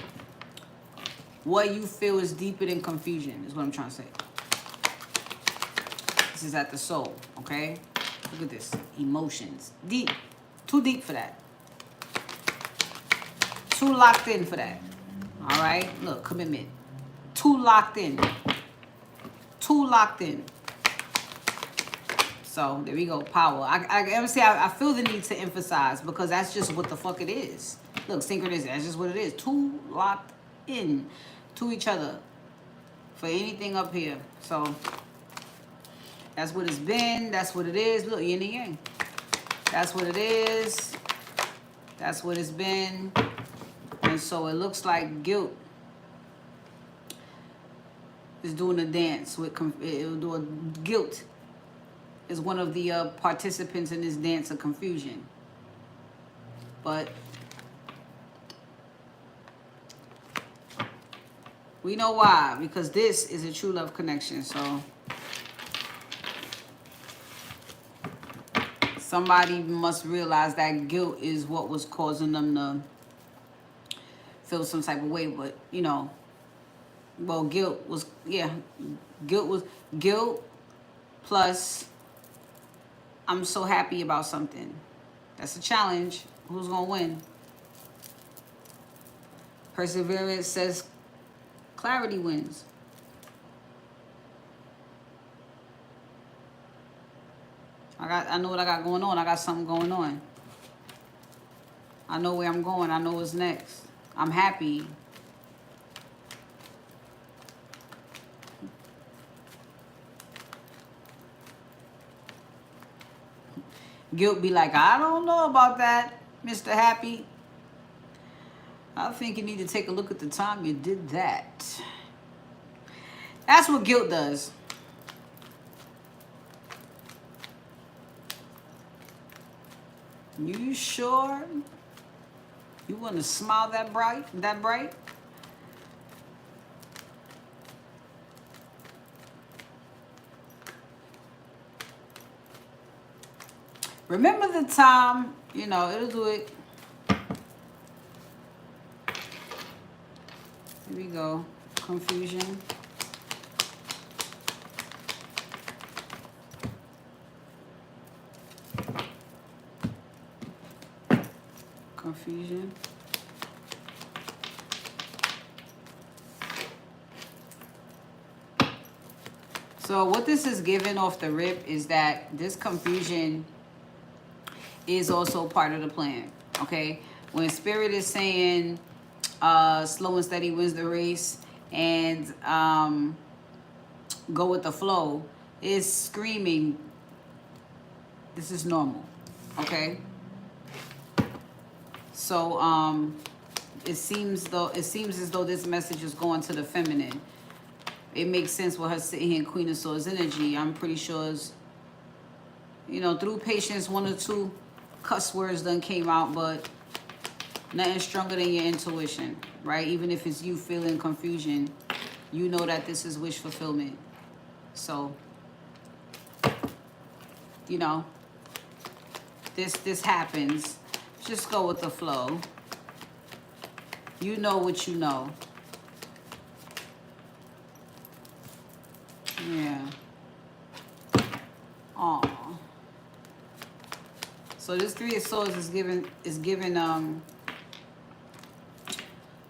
What you feel is deeper than confusion is what I'm trying to say. This is at the soul, okay? Look at this. Emotions. Deep. Too deep for that. Too locked in for that. All right? Look, commitment. Too locked in. Too locked in. So, there we go. Power. I feel the need to emphasize because that's just what the fuck it is. Look, synchronicity. That's just what it is. Too locked in to each other for anything up here. So, that's what it's been. That's what it is. Look, yin and yang. That's what it is. That's what it's been. And so it looks like guilt is doing a dance with. It'll do a guilt is one of the participants in this dance of confusion. But we know why, because this is a true love connection. So somebody must realize that guilt is what was causing them to feel some type of way. But, you know, well, guilt was guilt plus I'm so happy about something. That's a challenge. Who's going to win? Perseverance says clarity wins. I know what I got going on. I got something going on. I know where I'm going. I know what's next. I'm happy. Guilt be like, I don't know about that, Mr. Happy. I think you need to take a look at the time you did that. That's what guilt does. You sure you want to smile that bright? Remember the time, you know, it'll do it. Here we go. Confusion. Confusion. So what this is giving off the rip is that this confusion is also part of the plan, okay? When Spirit is saying slow and steady wins the race and go with the flow, is screaming, this is normal, okay? So it seems as though this message is going to the feminine. It makes sense with her sitting here in Queen of Swords energy. I'm pretty sure it's, you know, through patience, 1 or 2 cuss words done came out, but nothing stronger than your intuition, right? Even if it's you feeling confusion, you know that this is wish fulfillment. So, you know, this happens. Just go with the flow. You know what you know. Yeah. Aw. So this 3 of Swords is given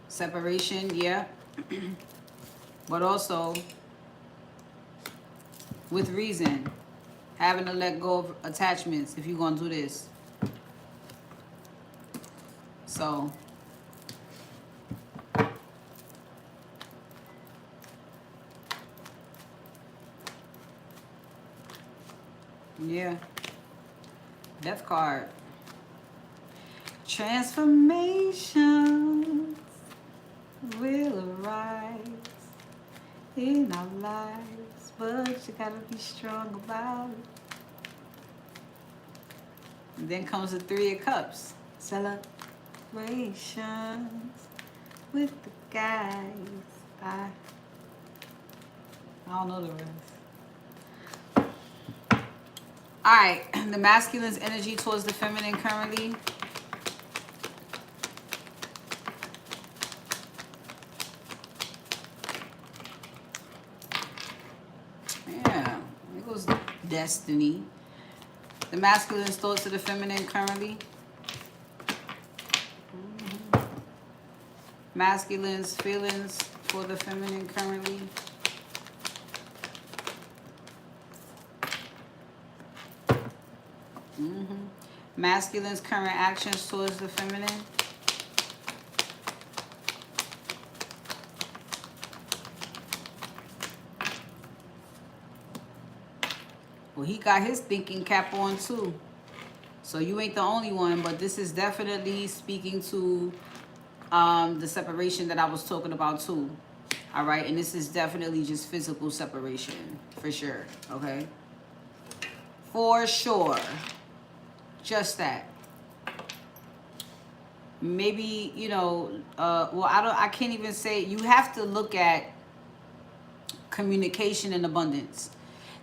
separation, yeah. But also with reason. Having to let go of attachments if you're gonna do this. So yeah. Death card. Transformations will arise in our lives, but you gotta be strong about it. And then comes the 3 of Cups. Celebrations with the guys. I don't know the rest. All right, the masculine's energy towards the feminine currently. Yeah, it goes destiny. The masculine's thoughts of the feminine currently. Masculine's feelings for the feminine currently. Masculine's current actions towards the feminine. Well, he got his thinking cap on too. So you ain't the only one, but this is definitely speaking to the separation that I was talking about too. All right, and this is definitely just physical separation, for sure, okay? For sure. Just that. Maybe, you know, well, I can't even say, you have to look at communication and abundance.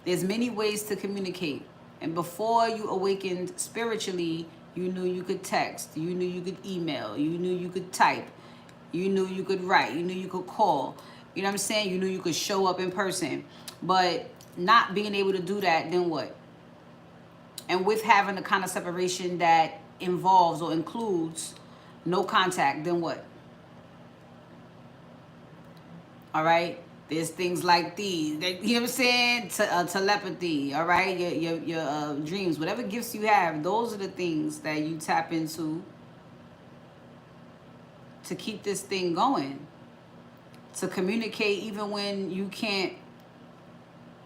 There's many ways to communicate. And before you awakened spiritually, you knew you could text, you knew you could email, you knew you could type, you knew you could write, you knew you could call. You know what I'm saying? You knew you could show up in person. But not being able to do that, then what? And with having the kind of separation that involves or includes no contact, then what? All right? There's things like these. You know what I'm saying? Telepathy, all right? Your dreams, whatever gifts you have, those are the things that you tap into to keep this thing going. To communicate even when you can't,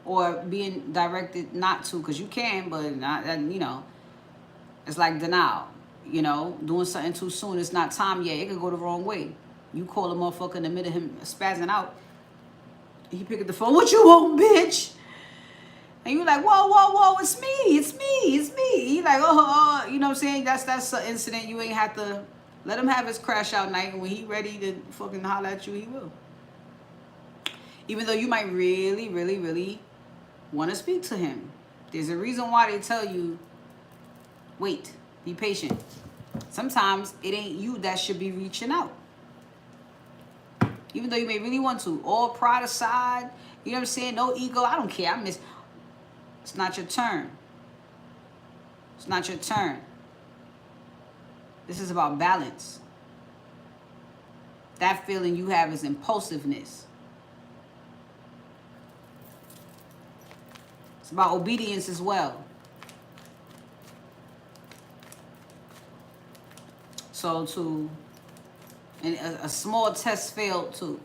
or being directed not to, because you can, but not, you know, it's like denial, you know, doing something too soon. It's not time yet. It could go the wrong way. You call a motherfucker in the middle of him spazzing out. He pick up the phone. What you want, bitch? And you like, whoa, whoa, whoa, it's me. It's me. It's me. He like, you know what I'm saying? That's an incident. You ain't have to let him have his crash out night. And when he ready to fucking holler at you, he will. Even though you might really, really, really want to speak to him. There's a reason why they tell you, wait, be patient. Sometimes it ain't you that should be reaching out. Even though you may really want to. All pride aside, you know what I'm saying? No ego. I don't care. It's not your turn. It's not your turn. This is about balance. That feeling you have is impulsiveness. It's about obedience as well. So and a small test failed too.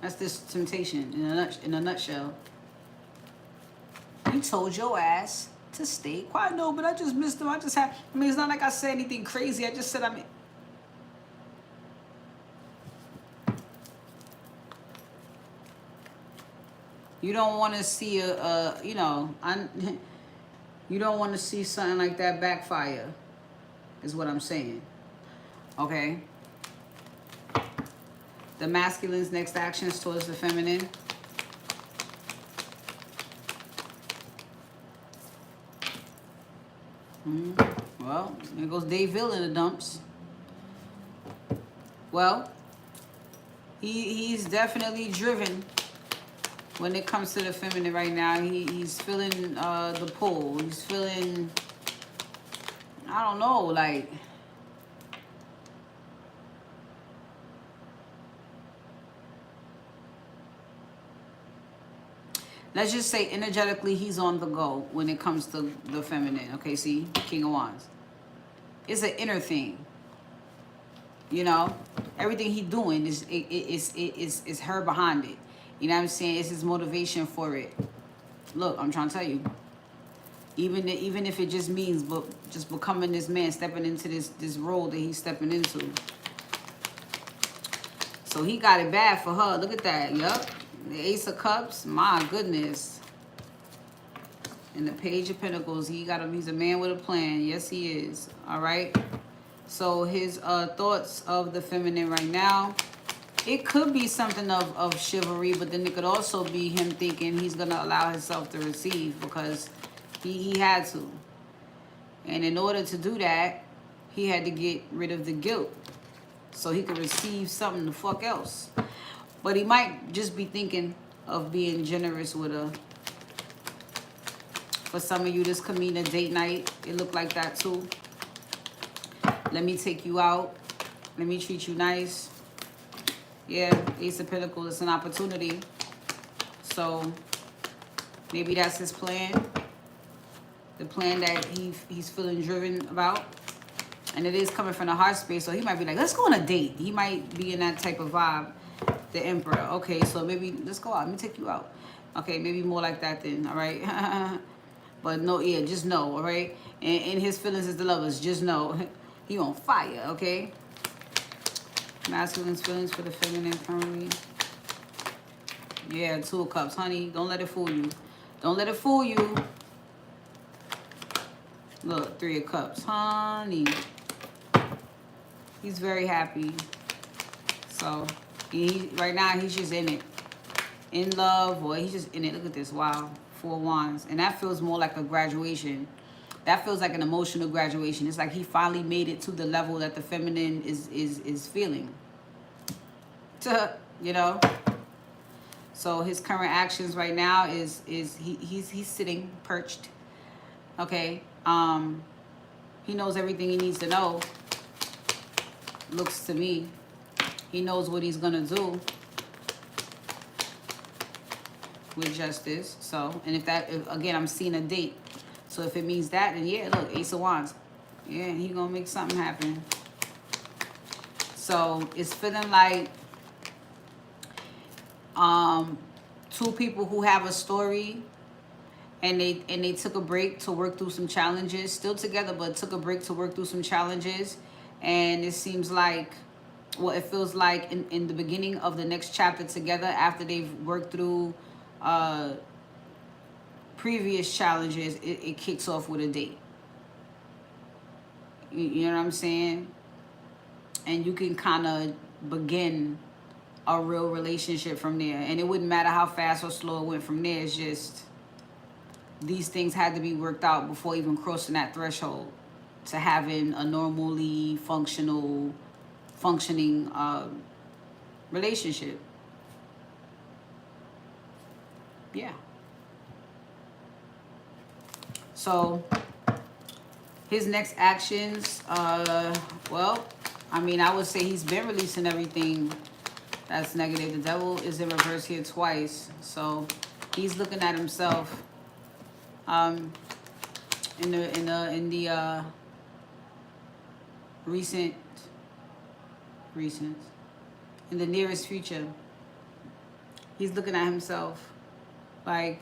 That's this temptation in a nutshell. You told your ass to stay quiet. No, but I just missed him. I mean, it's not like I said anything crazy. I just said, you don't want to see you don't want to see something like that backfire, is what I'm saying. Okay? The masculine's next actions towards the feminine. Well, there goes Daveville in the dumps. Well, he's definitely driven when it comes to the feminine right now. He's feeling the pull. He's feeling, I don't know, like, let's just say energetically he's on the go when it comes to the feminine. Okay, see? King of Wands. It's an inner thing. You know? Everything he's doing is her behind it. You know what I'm saying? It's his motivation for it. Look, I'm trying to tell you. Even if it just means just becoming this man, stepping into this role that he's stepping into. So he got it bad for her. Look at that. Yup. The Ace of Cups. My goodness. And the Page of Pentacles. He's a man with a plan. Yes, he is. All right. So his thoughts of the feminine right now. It could be something of chivalry, but then it could also be him thinking he's going to allow himself to receive because he had to. And in order to do that, he had to get rid of the guilt so he could receive something the fuck else. But he might just be thinking of being generous with her. For some of you, this could mean a date night. It looked like that too. Let me take you out. Let me treat you nice. Yeah, Ace of Pentacles, it's an opportunity. So maybe that's his plan. The plan that he's feeling driven about. And it is coming from the heart space. So he might be like, let's go on a date. He might be in that type of vibe. The Emperor. Okay, so maybe let's go out. Let me take you out. Okay, maybe more like that then. All right. But no, yeah, just know. All right. And his feelings is the Lovers. Just know. He on fire. Okay. Masculine's feelings for the feminine currently. Yeah, Two of Cups, honey. Don't let it fool you. Don't let it fool you. Look, Three of Cups, honey. He's very happy. So, right now, he's just in it. In love, or he's just in it. Look at this. Wow. Four of Wands. And that feels more like a graduation. That feels like an emotional graduation. It's like he finally made it to the level that the feminine is feeling. You know? So his current actions right now is he's sitting perched. Okay? He knows everything he needs to know. Looks to me. He knows what he's gonna do with Justice. So, and if again, I'm seeing a date. So if it means that, then yeah, look, Ace of Wands. Yeah, he gonna make something happen. So it's feeling like two people who have a story and they took a break to work through some challenges. Still together, but took a break to work through some challenges. And it seems like, well, it feels like in the beginning of the next chapter together, after they've worked through previous challenges, it kicks off with a date. You know what I'm saying? And you can kind of begin a real relationship from there. And it wouldn't matter how fast or slow it went from there. It's just these things had to be worked out before even crossing that threshold to having a normally functional functioning relationship. Yeah. So his next actions, well, I mean, I would say he's been releasing everything that's negative. The devil is in reverse here twice. So he's looking at himself in the recent in the nearest future. He's looking at himself like,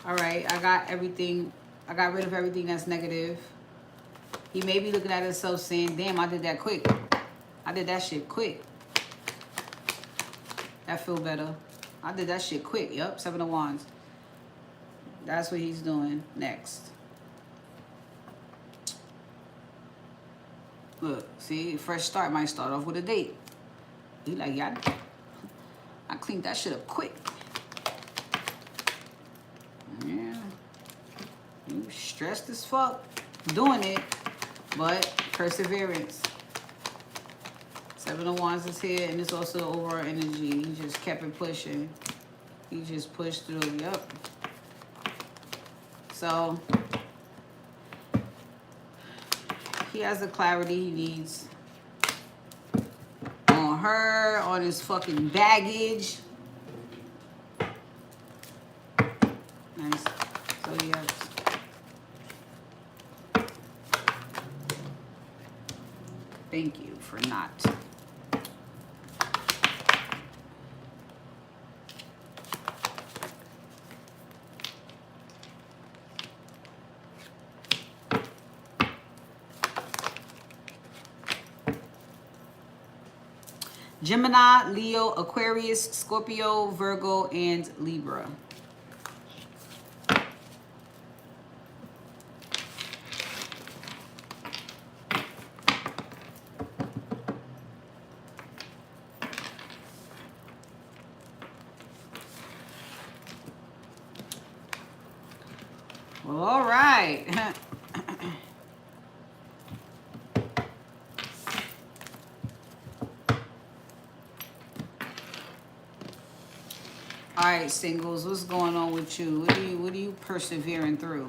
all right, I got everything. I got rid of everything that's negative. He may be looking at himself saying, damn, I did that quick. I did that shit quick. That feel better. I did that shit quick. Yup, 7 of Wands. That's what he's doing next. Look, see, fresh start might start off with a date. He like, yeah, I cleaned that shit up quick. Yeah. You stressed as fuck doing it, but perseverance. 7 of Wands is here, and it's also overall energy. He just kept it pushing. He just pushed through. Yep. So he has the clarity he needs on her, on his fucking baggage. Nice. So yes. Thank you for not. Gemini, Leo, Aquarius, Scorpio, Virgo, and Libra. Well, all right. All right, singles, what's going on with you? What are you persevering through?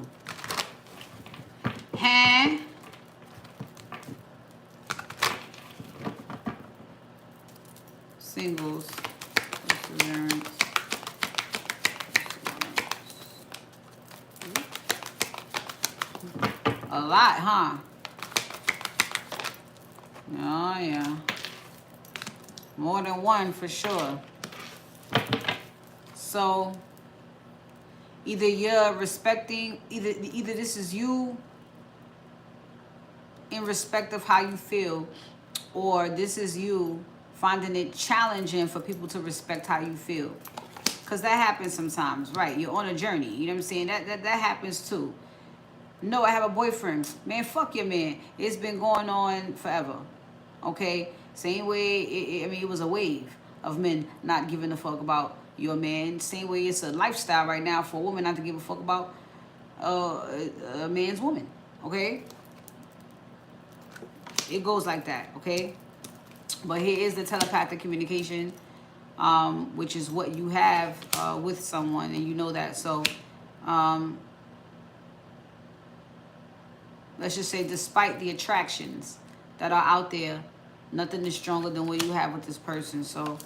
Huh? Singles, perseverance. A lot, huh? Oh, yeah. More than one for sure. So either you're respecting, either this is you in respect of how you feel, or this is you finding it challenging for people to respect how you feel. Because that happens sometimes, right? You're on a journey, you know what I'm saying? That happens too. No, I have a boyfriend. Man, fuck your man. It's been going on forever, okay? Same way, I mean, it was a wave of men not giving a fuck about your man. Same way it's a lifestyle right now for a woman not to give a fuck about a man's woman, okay? It goes like that, okay? But here is the telepathic communication, which is what you have with someone, and you know that. So let's just say despite the attractions that are out there, nothing is stronger than what you have with this person. So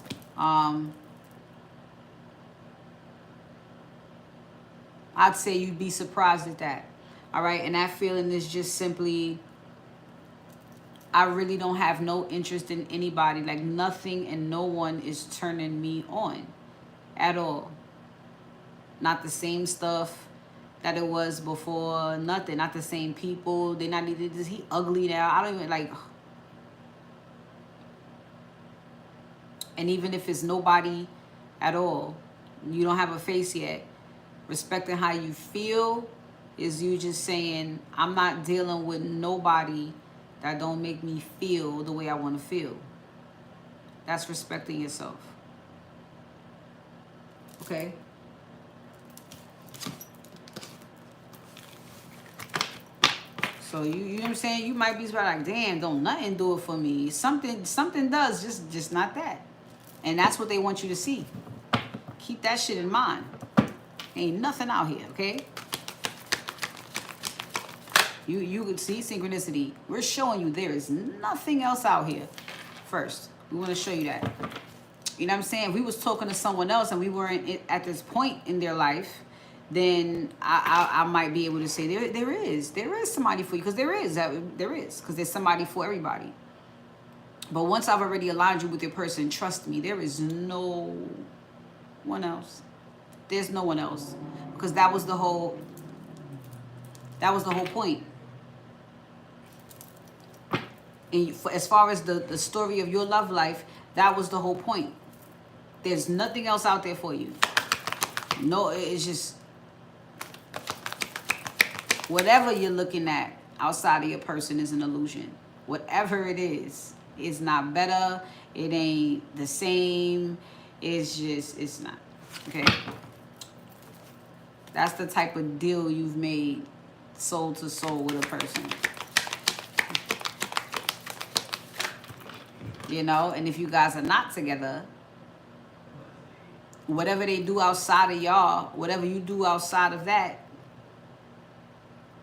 I'd say you'd be surprised at that. All right. And that feeling is just simply, I really don't have no interest in anybody. Like nothing and no one is turning me on at all. Not the same stuff that it was before. Nothing. Not the same people. They're not either. Is he ugly now? I don't even like. And even if it's nobody at all, you don't have a face yet. Respecting how you feel is you just saying, I'm not dealing with nobody that don't make me feel the way I want to feel. That's respecting yourself. Okay? So you know what I'm saying? You might be like, damn, don't nothing do it for me. Something does, just not that. And that's what they want you to see. Keep that shit in mind. Ain't nothing out here, okay? You could see synchronicity. We're showing you there is nothing else out here. First, we want to show you that. You know what I'm saying? If we was talking to someone else and we weren't at this point in their life, then I might be able to say there is somebody for you, because there is because there's somebody for everybody. But once I've already aligned you with your person, trust me, there is no one else. There's no one else, because that was the whole point. And as far as the story of your love life, that was the whole point. There's nothing else out there for you. No, it's just whatever you're looking at outside of your person is an illusion. Whatever it is, it's not better. It ain't the same. It's not. Okay? That's the type of deal you've made soul to soul with a person. You know, and if you guys are not together, whatever they do outside of y'all, whatever you do outside of that,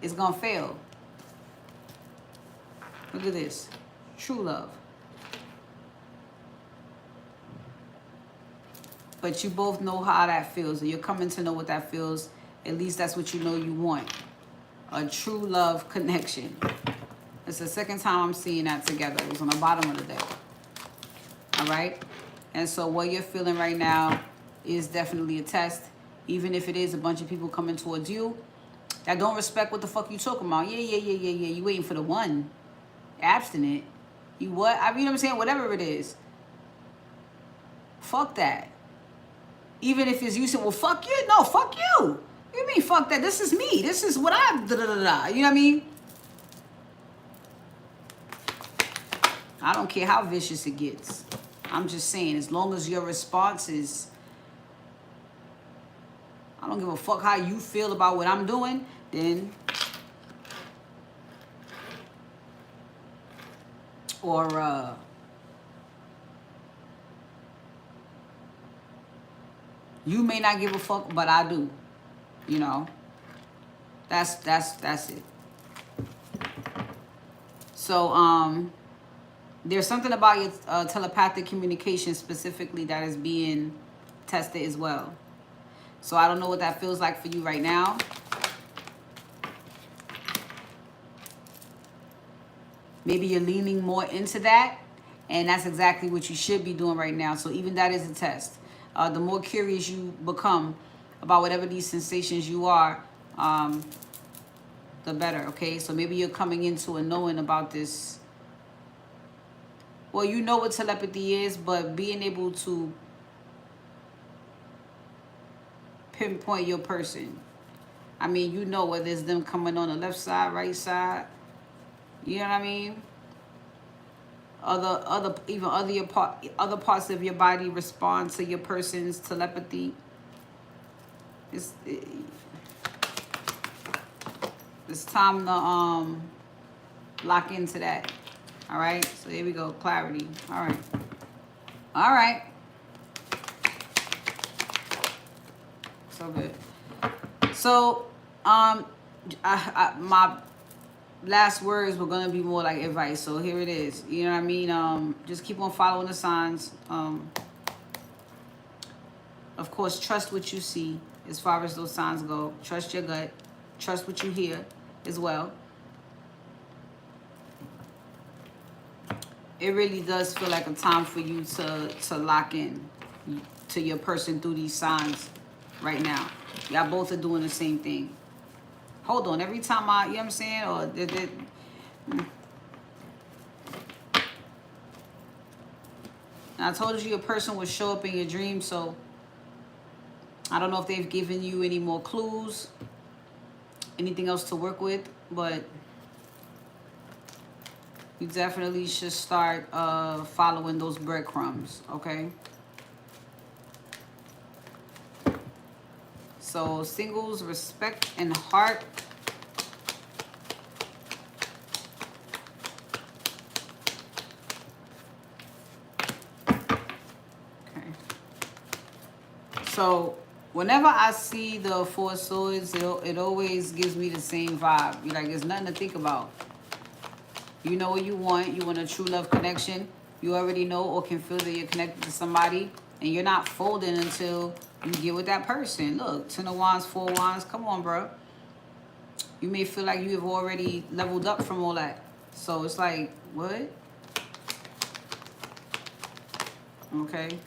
it's gonna fail. Look at this. True love. But you both know how that feels, and you're coming to know what that feels. At least that's what you know you want. A true love connection. It's the second time I'm seeing that together. It was on the bottom of the deck. All right? And so what you're feeling right now is definitely a test. Even if it is a bunch of people coming towards you that don't respect what the fuck you talking about. Yeah. You waiting for the one. Abstinent. You what? I mean, you know what I'm saying? Whatever it is. Fuck that. Even if it's you saying, well, fuck you. No, fuck you. What do you mean, fuck that? This is me. This is what I... You know what I mean? I don't care how vicious it gets. I'm just saying, as long as your response is... I don't give a fuck how you feel about what I'm doing, then... Or, you may not give a fuck, but I do. You know? That's it. So, there's something about your telepathic communication specifically that is being tested as well. So I don't know what that feels like for you right now. Maybe you're leaning more into that, and that's exactly what you should be doing right now. So even that is a test. The more curious you become about whatever these sensations you are, the better, okay? So maybe you're coming into a knowing about this. Well, you know what telepathy is, but being able to pinpoint your person. I mean, you know whether it's them coming on the left side, right side. You know what I mean? Other parts of your body respond to your person's telepathy. It's time to lock into that. All right, so here we go, clarity. All right. So good. So, my last words were gonna be more like advice. So here it is. You know what I mean? Just keep on following the signs. Of course, trust what you see as far as those signs go. Trust your gut. Trust what you hear as well. It really does feel like a time for you to lock in to your person through these signs right now. Y'all both are doing the same thing. Hold on. Every time you know what I'm saying? Or I told you your person would show up in your dreams, so I don't know if they've given you any more clues, anything else to work with, but you definitely should start following those breadcrumbs, okay? So singles, respect, and heart. So whenever I see the Four of Swords, it always gives me the same vibe. You're like, there's nothing to think about. You know what you want. You want a true love connection. You already know or can feel that you're connected to somebody. And you're not folding until you get with that person. Look, 10 of Wands, 4 of Wands. Come on, bro. You may feel like you have already leveled up from all that. So it's like, what? Okay.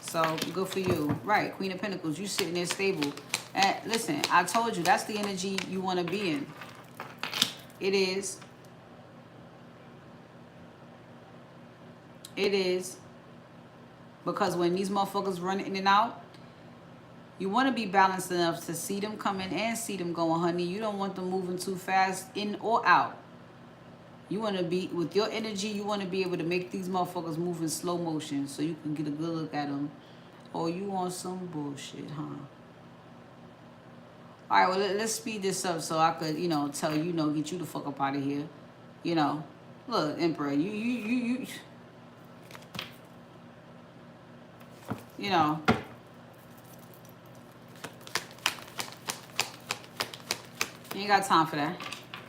So good for you. Right. Queen of Pentacles. You sitting there stable. And listen, I told you that's the energy you want to be in. It is. It is. Because when these motherfuckers run in and out, you want to be balanced enough to see them coming and see them going, honey. You don't want them moving too fast in or out. You want to be, with your energy, you want to be able to make these motherfuckers move in slow motion so you can get a good look at them. Oh, you want some bullshit, huh? All right, well, let's speed this up so I could, you know, tell you, get you the fuck up out of here. You know, look, Emperor, you know. You ain't got time for that.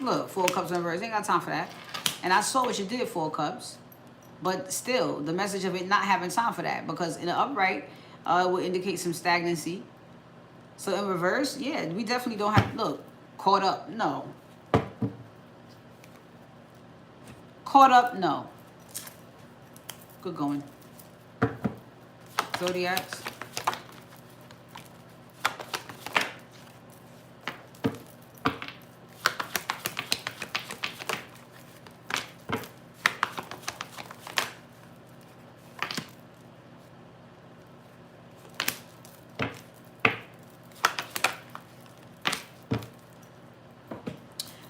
Look, 4 cups in reverse. Ain't got time for that. And I saw what you did, 4 cups. But still, the message of it not having time for that. Because in the upright, it would indicate some stagnancy. So in reverse, yeah, we definitely don't have... Look, caught up, no. Caught up, no. Good going. Zodiacs.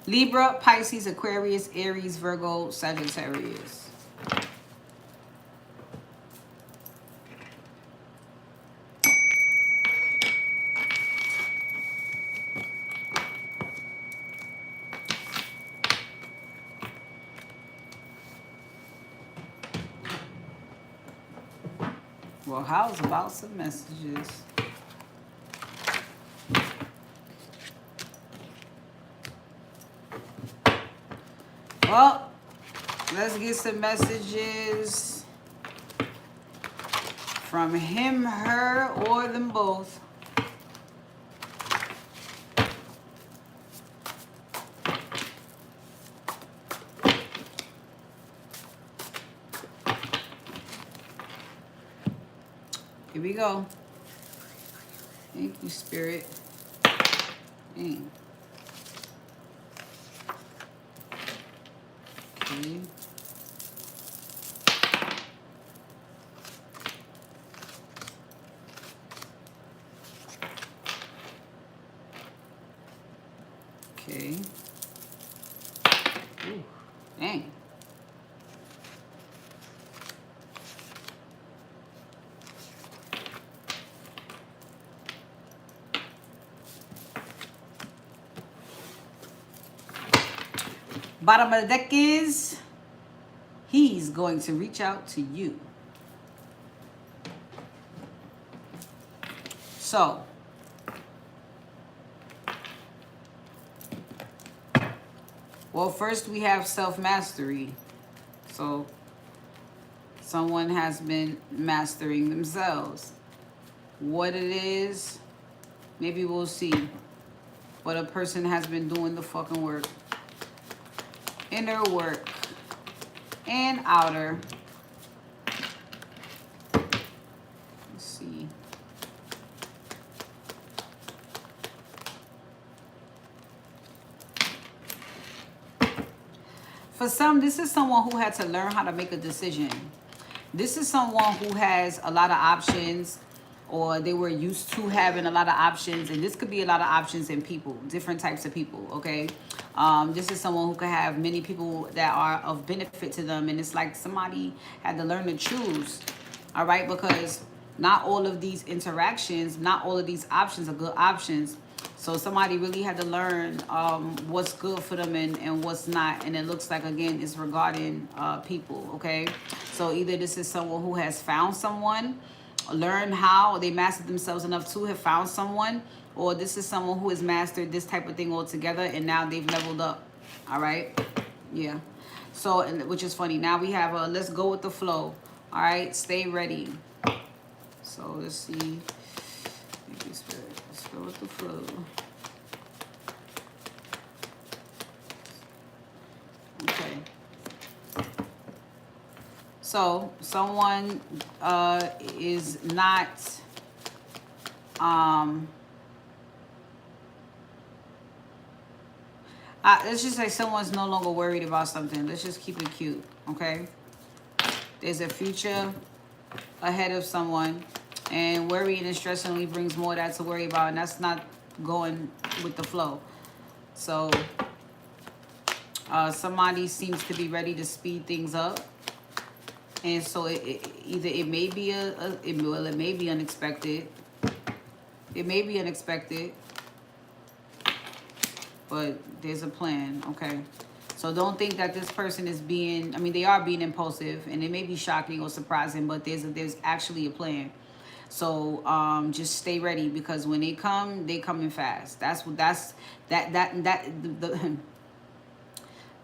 Libra, Pisces, Aquarius, Aries, Virgo, Sagittarius. Well, how's about some messages? Well, let's get some messages from him, her, or them both. Here we go. Thank you, Spirit. Dang. Okay. Okay. Ooh, dang. Bottom of the deck is, he's going to reach out to you. So, well, first we have self-mastery. So, someone has been mastering themselves. What it is, maybe we'll see. But a person has been doing the fucking work. Inner work and outer. Let's see. For some, this is someone who had to learn how to make a decision. This is someone who has a lot of options, or they were used to having a lot of options, and this could be a lot of options in people, different types of people, okay? This is someone who could have many people that are of benefit to them, and it's like somebody had to learn to choose, all right? Because not all of these interactions, not all of these options are good options. So somebody really had to learn what's good for them and what's not. And it looks like, again, it's regarding people, okay? So either this is someone who has found someone, learn how, or they mastered themselves enough to have found someone, or this is someone who has mastered this type of thing altogether and now they've leveled up. All right. Yeah. So, which is funny. Now we have a let's go with the flow. All right. Stay ready. So let's see. Let's go with the flow. Okay. So someone is not let's just say someone's no longer worried about something. Let's just keep it cute, okay? There's a future ahead of someone, and worrying and stress only brings more of that to worry about, and that's not going with the flow. So somebody seems to be ready to speed things up, and so it may be it may be unexpected. It may be unexpected, but there's a plan, okay? So don't think that this person is being, I mean, they are being impulsive, and it may be shocking or surprising, but there's actually a plan. So just stay ready, because when they come, they coming fast.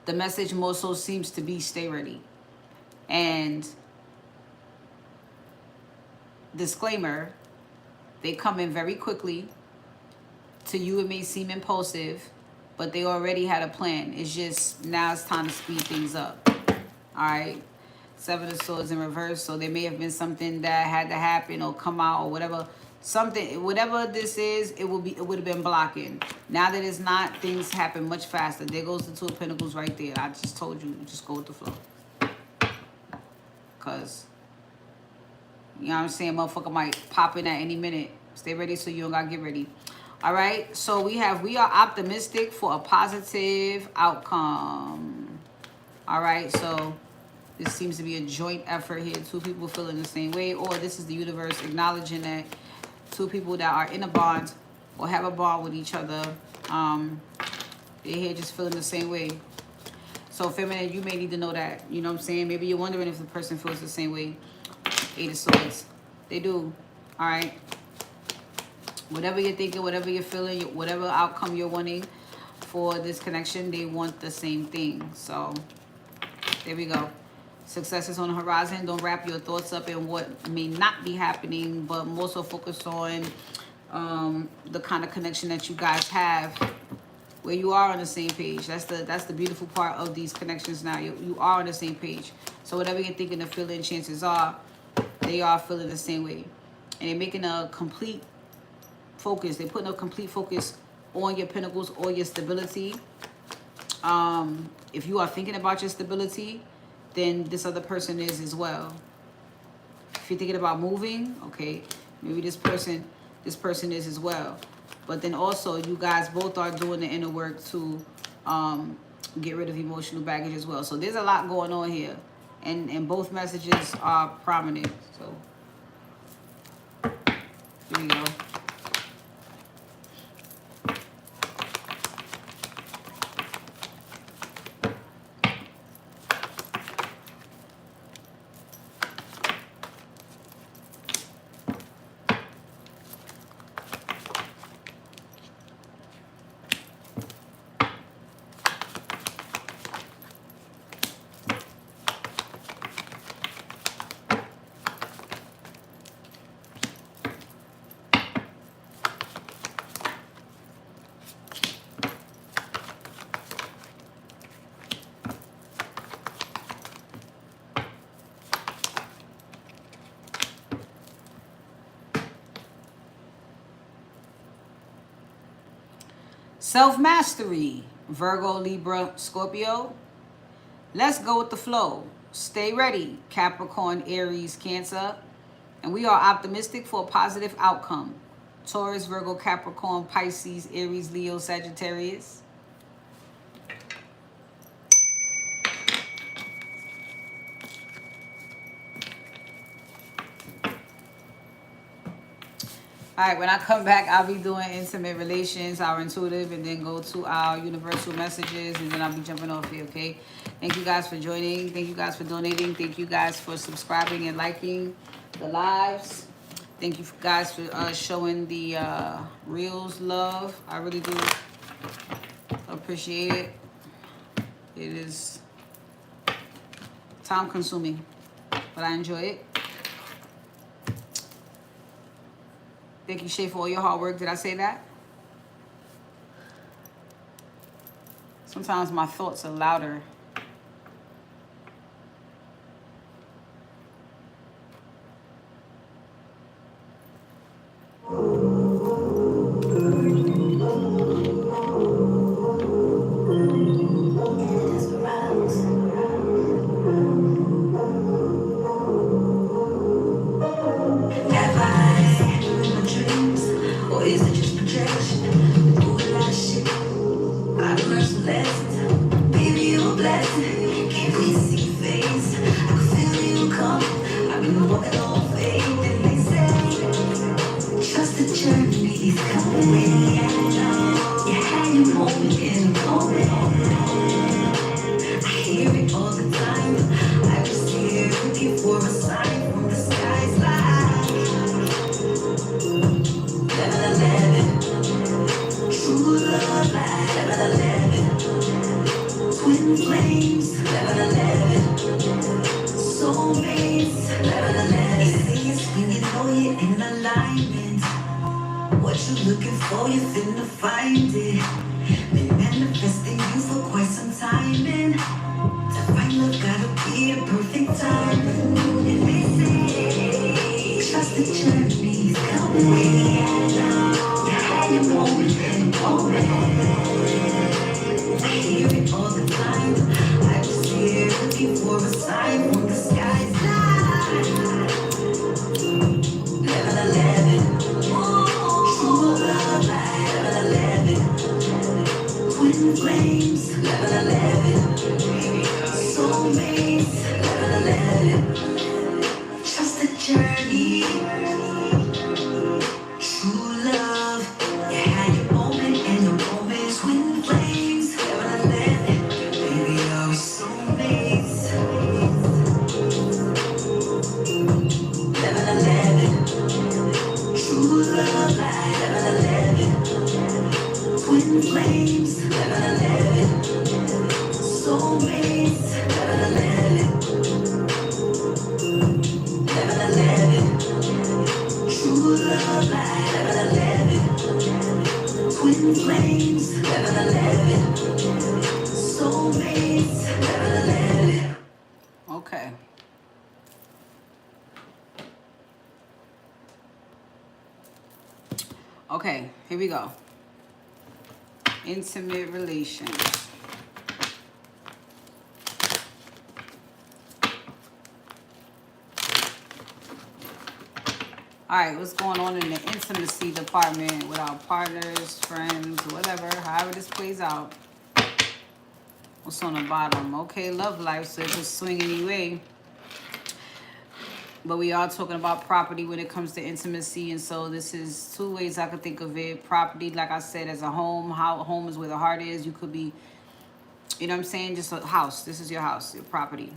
The message more so seems to be stay ready. And disclaimer, they come in very quickly. To you, it may seem impulsive, but they already had a plan. It's just now it's time to speed things up. All right. 7 of Swords in reverse. So there may have been something that had to happen or come out or whatever. Something, whatever this is, it would have been blocking. Now that it's not, things happen much faster. There goes the Two of Pentacles right there. I just told you, just go with the flow. Because, you know what I'm saying, motherfucker might pop in at any minute. Stay ready so you don't gotta get ready. All right, so we are optimistic for a positive outcome. All right, so this seems to be a joint effort here. Two people feeling the same way, or this is the universe acknowledging that two people that are in a bond or have a bond with each other, they're here just feeling the same way. So feminine, you may need to know that. You know what I'm saying? Maybe you're wondering if the person feels the same way. 8 of Swords. They do. All right. Whatever you're thinking, whatever you're feeling, whatever outcome you're wanting for this connection, they want the same thing. So there we go. Success is on the horizon. Don't wrap your thoughts up in what may not be happening, but more so focus on the kind of connection that you guys have, where you are on the same page. That's the beautiful part of these connections now. You are on the same page. So whatever you're thinking and feeling, chances are they are feeling the same way. And they're making a complete focus. They're putting a complete focus on your pentacles or your stability. If you are thinking about your stability, then this other person is as well. If you're thinking about moving, okay, maybe this person is as well. But then also you guys both are doing the inner work to get rid of emotional baggage as well. So there's a lot going on here. And both messages are prominent. So here we go. Self-mastery, Virgo, Libra, Scorpio. Let's go with the flow. Stay ready, Capricorn, Aries, Cancer. And we are optimistic for a positive outcome. Taurus, Virgo, Capricorn, Pisces, Aries, Leo, Sagittarius. All right, when I come back, I'll be doing intimate relations, our intuitive, and then go to our universal messages, and then I'll be jumping off here, okay? Thank you guys for joining. Thank you guys for donating. Thank you guys for subscribing and liking the lives. Thank you guys for showing the reels love. I really do appreciate it. It is time consuming, but I enjoy it. Thank you, Shay, for all your hard work. Did I say that? Sometimes my thoughts are louder. Have I my dreams, or is it just projection? Been through a lot of shit. I've learned some lessons. Baby, you a blessing. Can't really see your face. I can feel you coming. I've been walking on faith, and they say trust the journey is coming. You had your moment in a moment. I hear it all the time. I was here looking for a sign from the skies like 11:11. True love like 11:11. Twin flames 11:11. Soulmates 11:11. It says when you know you're in alignment. What you looking for, you finna find it. Been manifesting you for quite some time, and to find love gotta be a perfect time. And they say, trust the journey's coming. You had your moment and a moment. I hear it all the time. I was here looking for a sign from the skies. 11:11. True love like 11:11. Twin flames 11:11. Soulmates 11:11. Trust the journey. True love. You had your moment and your moment. Twin flames 11:11. Baby, are we soulmates? 11:11. True love like 11:11. Twin flames 11:11. Soulmates 11:11. 11:11. True love like 11:11. Twin flames 11:11. Soulmates 11:11. Okay. Okay, here we go. Intimate relations. All right, what's going on in the intimacy department with our partners, friends, whatever, however this plays out. What's on the bottom? Okay, love life, so it could swing any way. But we are talking about property when it comes to intimacy, and so this is two ways I could think of it. Property, like I said, as a home. How home is where the heart is. You could be, you know what I'm saying, just a house. This is your house, your property.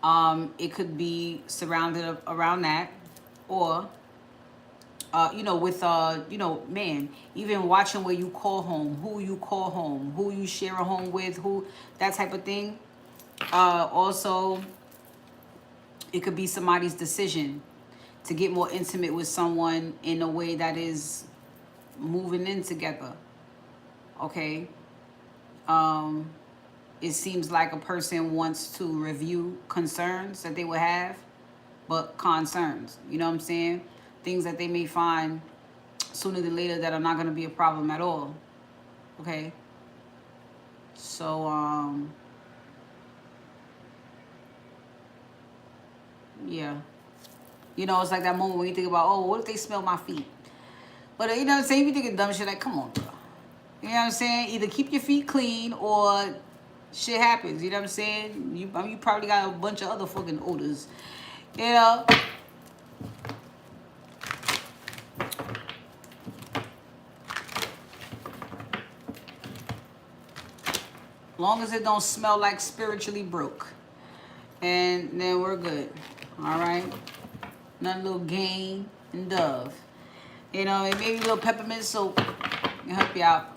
It could be surrounded around that, or with man, even watching where you call home, who you call home, who you share a home with, who, that type of thing. Also, it could be somebody's decision to get more intimate with someone in a way that is moving in together. Okay. It seems like a person wants to review concerns that they would have, but concerns, you know what I'm saying? Things that they may find sooner than later that are not going to be a problem at all. Okay. So, yeah. It's like that moment when you think about, oh, what if they smell my feet? But, you know what I'm saying? You thinking dumb shit like, come on, bro. You know what I'm saying? Either keep your feet clean or shit happens. You know what I'm saying? You probably got a bunch of other fucking odors. You know? Long as it don't smell like spiritually broke. And then we're good. All right? Another little game and Dove. You know, and maybe a little peppermint soap can help you out.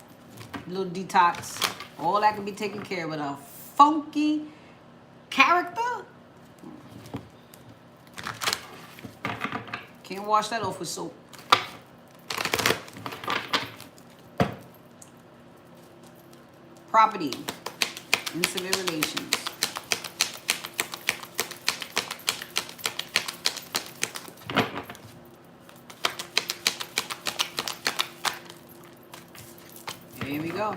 A little detox. All that can be taken care of with a funky character. Can't wash that off with soap. Property. Intimate relations. Here we go.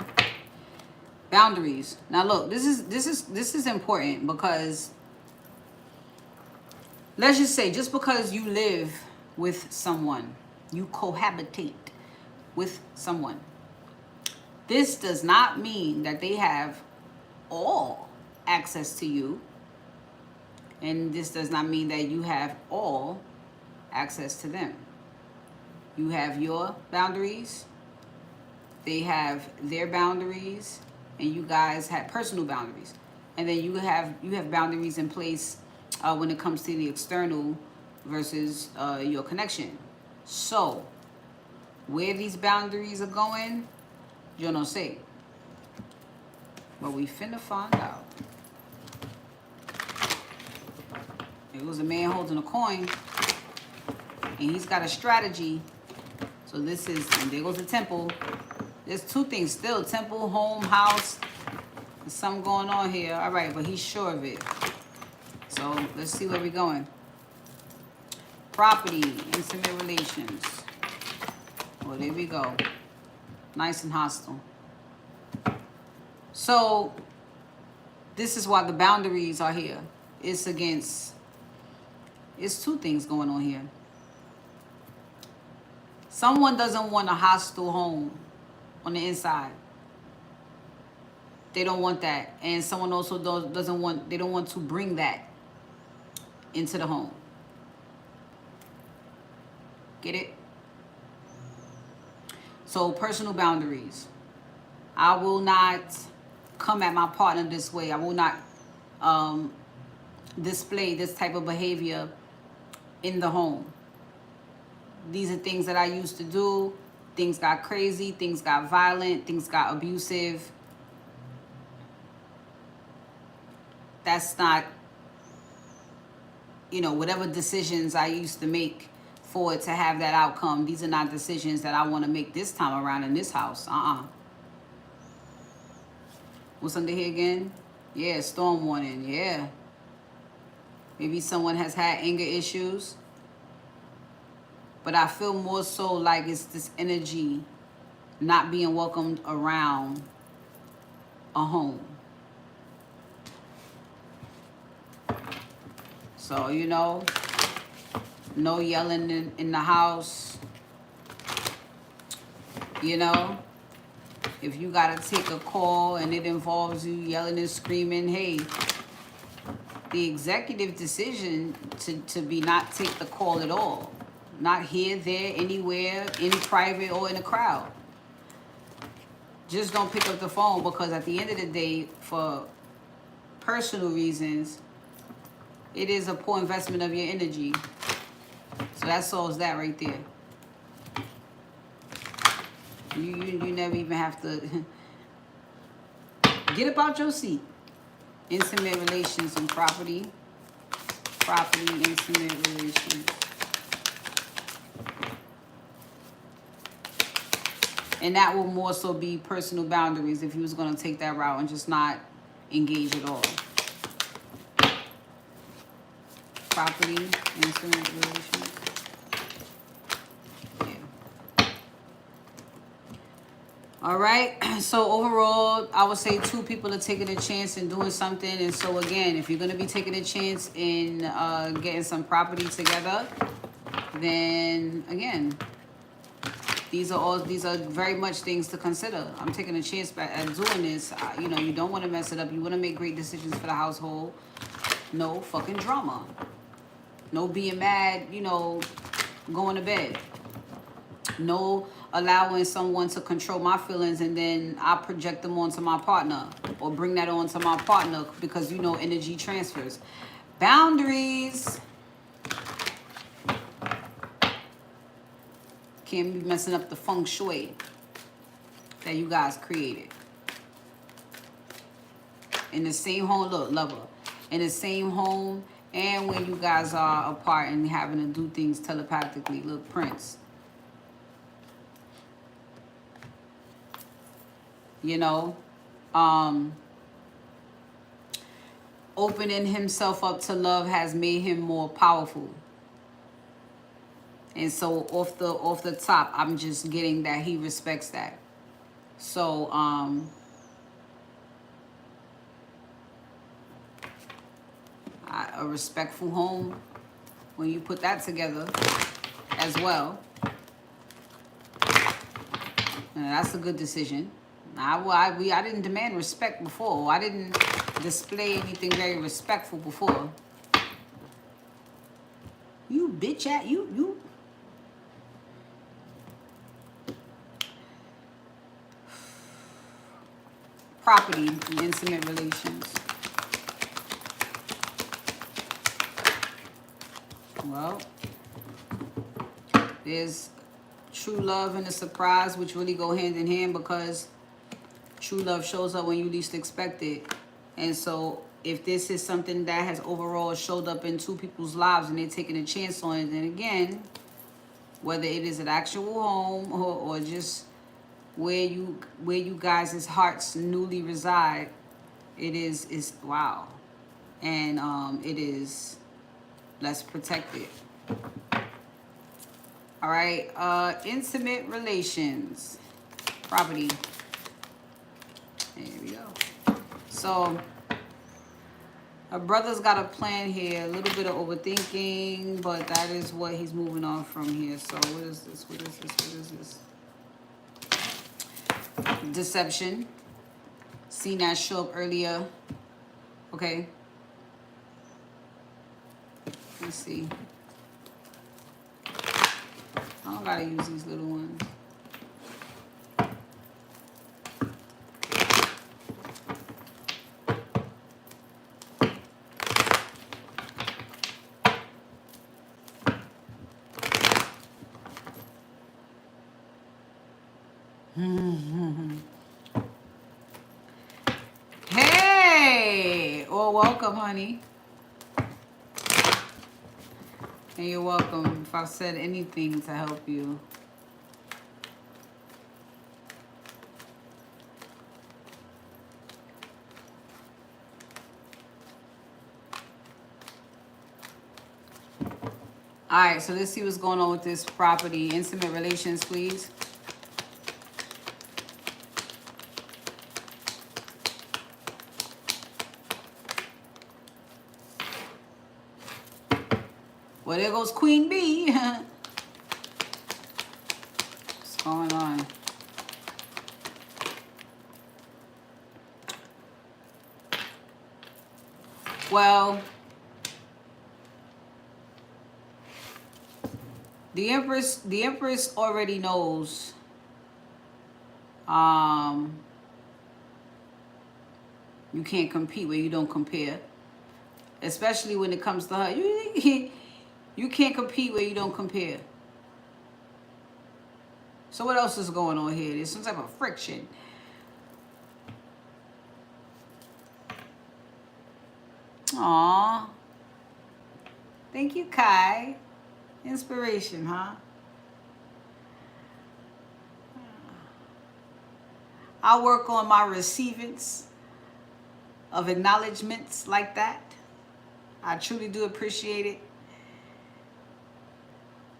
Boundaries. Now look, this is important because let's just say just because you live with someone, you cohabitate with someone, this does not mean that they have all access to you, and this does not mean that you have all access to them. You have your boundaries, they have their boundaries, and you guys have personal boundaries, and then you have boundaries in place when it comes to the external versus your connection. So where these boundaries are going, you don't say, but we finna find out. It was a man holding a coin, and he's got a strategy. So this is, and there goes the temple. There's two things still, temple, home, house. There's something going on here. All right, but he's sure of it. So let's see where we're going. Property, intimate relations. Well, there we go. Nice and hostile. So this is why the boundaries are here. It's two things going on here. Someone doesn't want a hostile home on the inside. They don't want that. And someone also they don't want to bring that into the home. Get it? So personal boundaries. I will not come at my partner this way. I will not display this type of behavior in the home. These are things that I used to do. Things got crazy. Things got violent. Things got abusive. That's not, whatever decisions I used to make for it to have that outcome. These are not decisions that I want to make this time around in this house. What's under here again? Yeah, storm warning. Yeah. Maybe someone has had anger issues. But I feel more so like it's this energy not being welcomed around a home. So, no yelling in the house. If you got to take a call and it involves you yelling and screaming, hey, the executive decision to be not take the call at all. Not here, there, anywhere, in private or in a crowd. Just don't pick up the phone, because at the end of the day, for personal reasons, it is a poor investment of your energy. So that solves that right there. You never even have to get up out your seat. Intimate relations and property. Property, intimate relations. And that will more so be personal boundaries if you was going to take that route and just not engage at all. Property, intimate relations. Yeah. All right. So overall, I would say two people are taking a chance in doing something. And so again, if you're going to be taking a chance in getting some property together, then again, these are very much things to consider. I'm taking a chance at doing this. You don't want to mess it up. You want to make great decisions for the household. No fucking drama. No being mad, going to bed. No allowing someone to control my feelings and then I project them onto my partner or bring that onto my partner because energy transfers. Boundaries. Can't be messing up the feng shui that you guys created. In the same home, look, lover. In the same home, and when you guys are apart and having to do things telepathically. Look, Prince. You know, opening himself up to love has made him more powerful. And so off the top, I'm just getting that he respects that. So a respectful home, when you put that together as well, that's a good decision. I didn't demand respect before. I didn't display anything very respectful before. You bitch at you. Property and intimate relations. Well, there's true love and a surprise, which really go hand in hand, because true love shows up when you least expect it. And so if this is something that has overall showed up in two people's lives and they're taking a chance on it, then again, whether it is an actual home or just where you guys' hearts newly reside, it is wow. And it is, let's protect it. All right, intimate relations, property. There we go. So a brother's got a plan here, a little bit of overthinking, but that is what he's moving on from here. So what is this? What is this? What is this? Deception. Seen that show up earlier. Okay. Let's see. I don't gotta use these little ones. Hey! Well, welcome, honey. And you're welcome if I've said anything to help you. All right, so let's see what's going on with this property. Intimate relations, please. Well, there goes Queen Bee. What's going on? Well, the Empress already knows. You can't compete where you don't compare, especially when it comes to her. You can't compete where you don't compare. So what else is going on here? There's some type of friction. Aww. Thank you, Kai. Inspiration, huh? I'll work on my receivance of acknowledgments like that. I truly do appreciate it.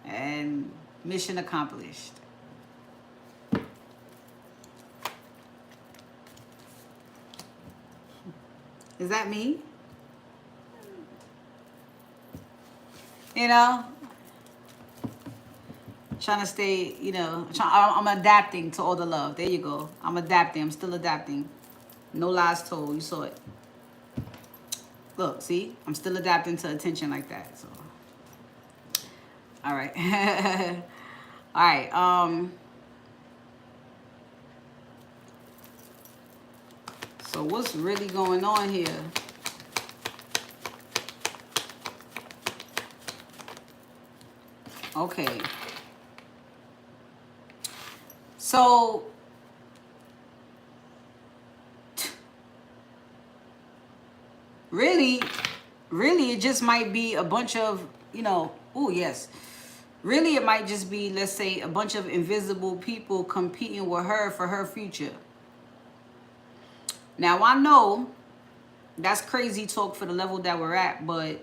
And mission accomplished. Is that me? You know? Trying to stay, you know, I'm adapting to all the love. There you go. I'm adapting. I'm still adapting. No lies told. You saw it. Look, see? I'm still adapting to attention like that. So, all right. All right. So what's really going on here? Okay. So really, it just might be a bunch of, oh yes. Really, it might just be, let's say, a bunch of invisible people competing with her for her future. Now, I know that's crazy talk for the level that we're at, but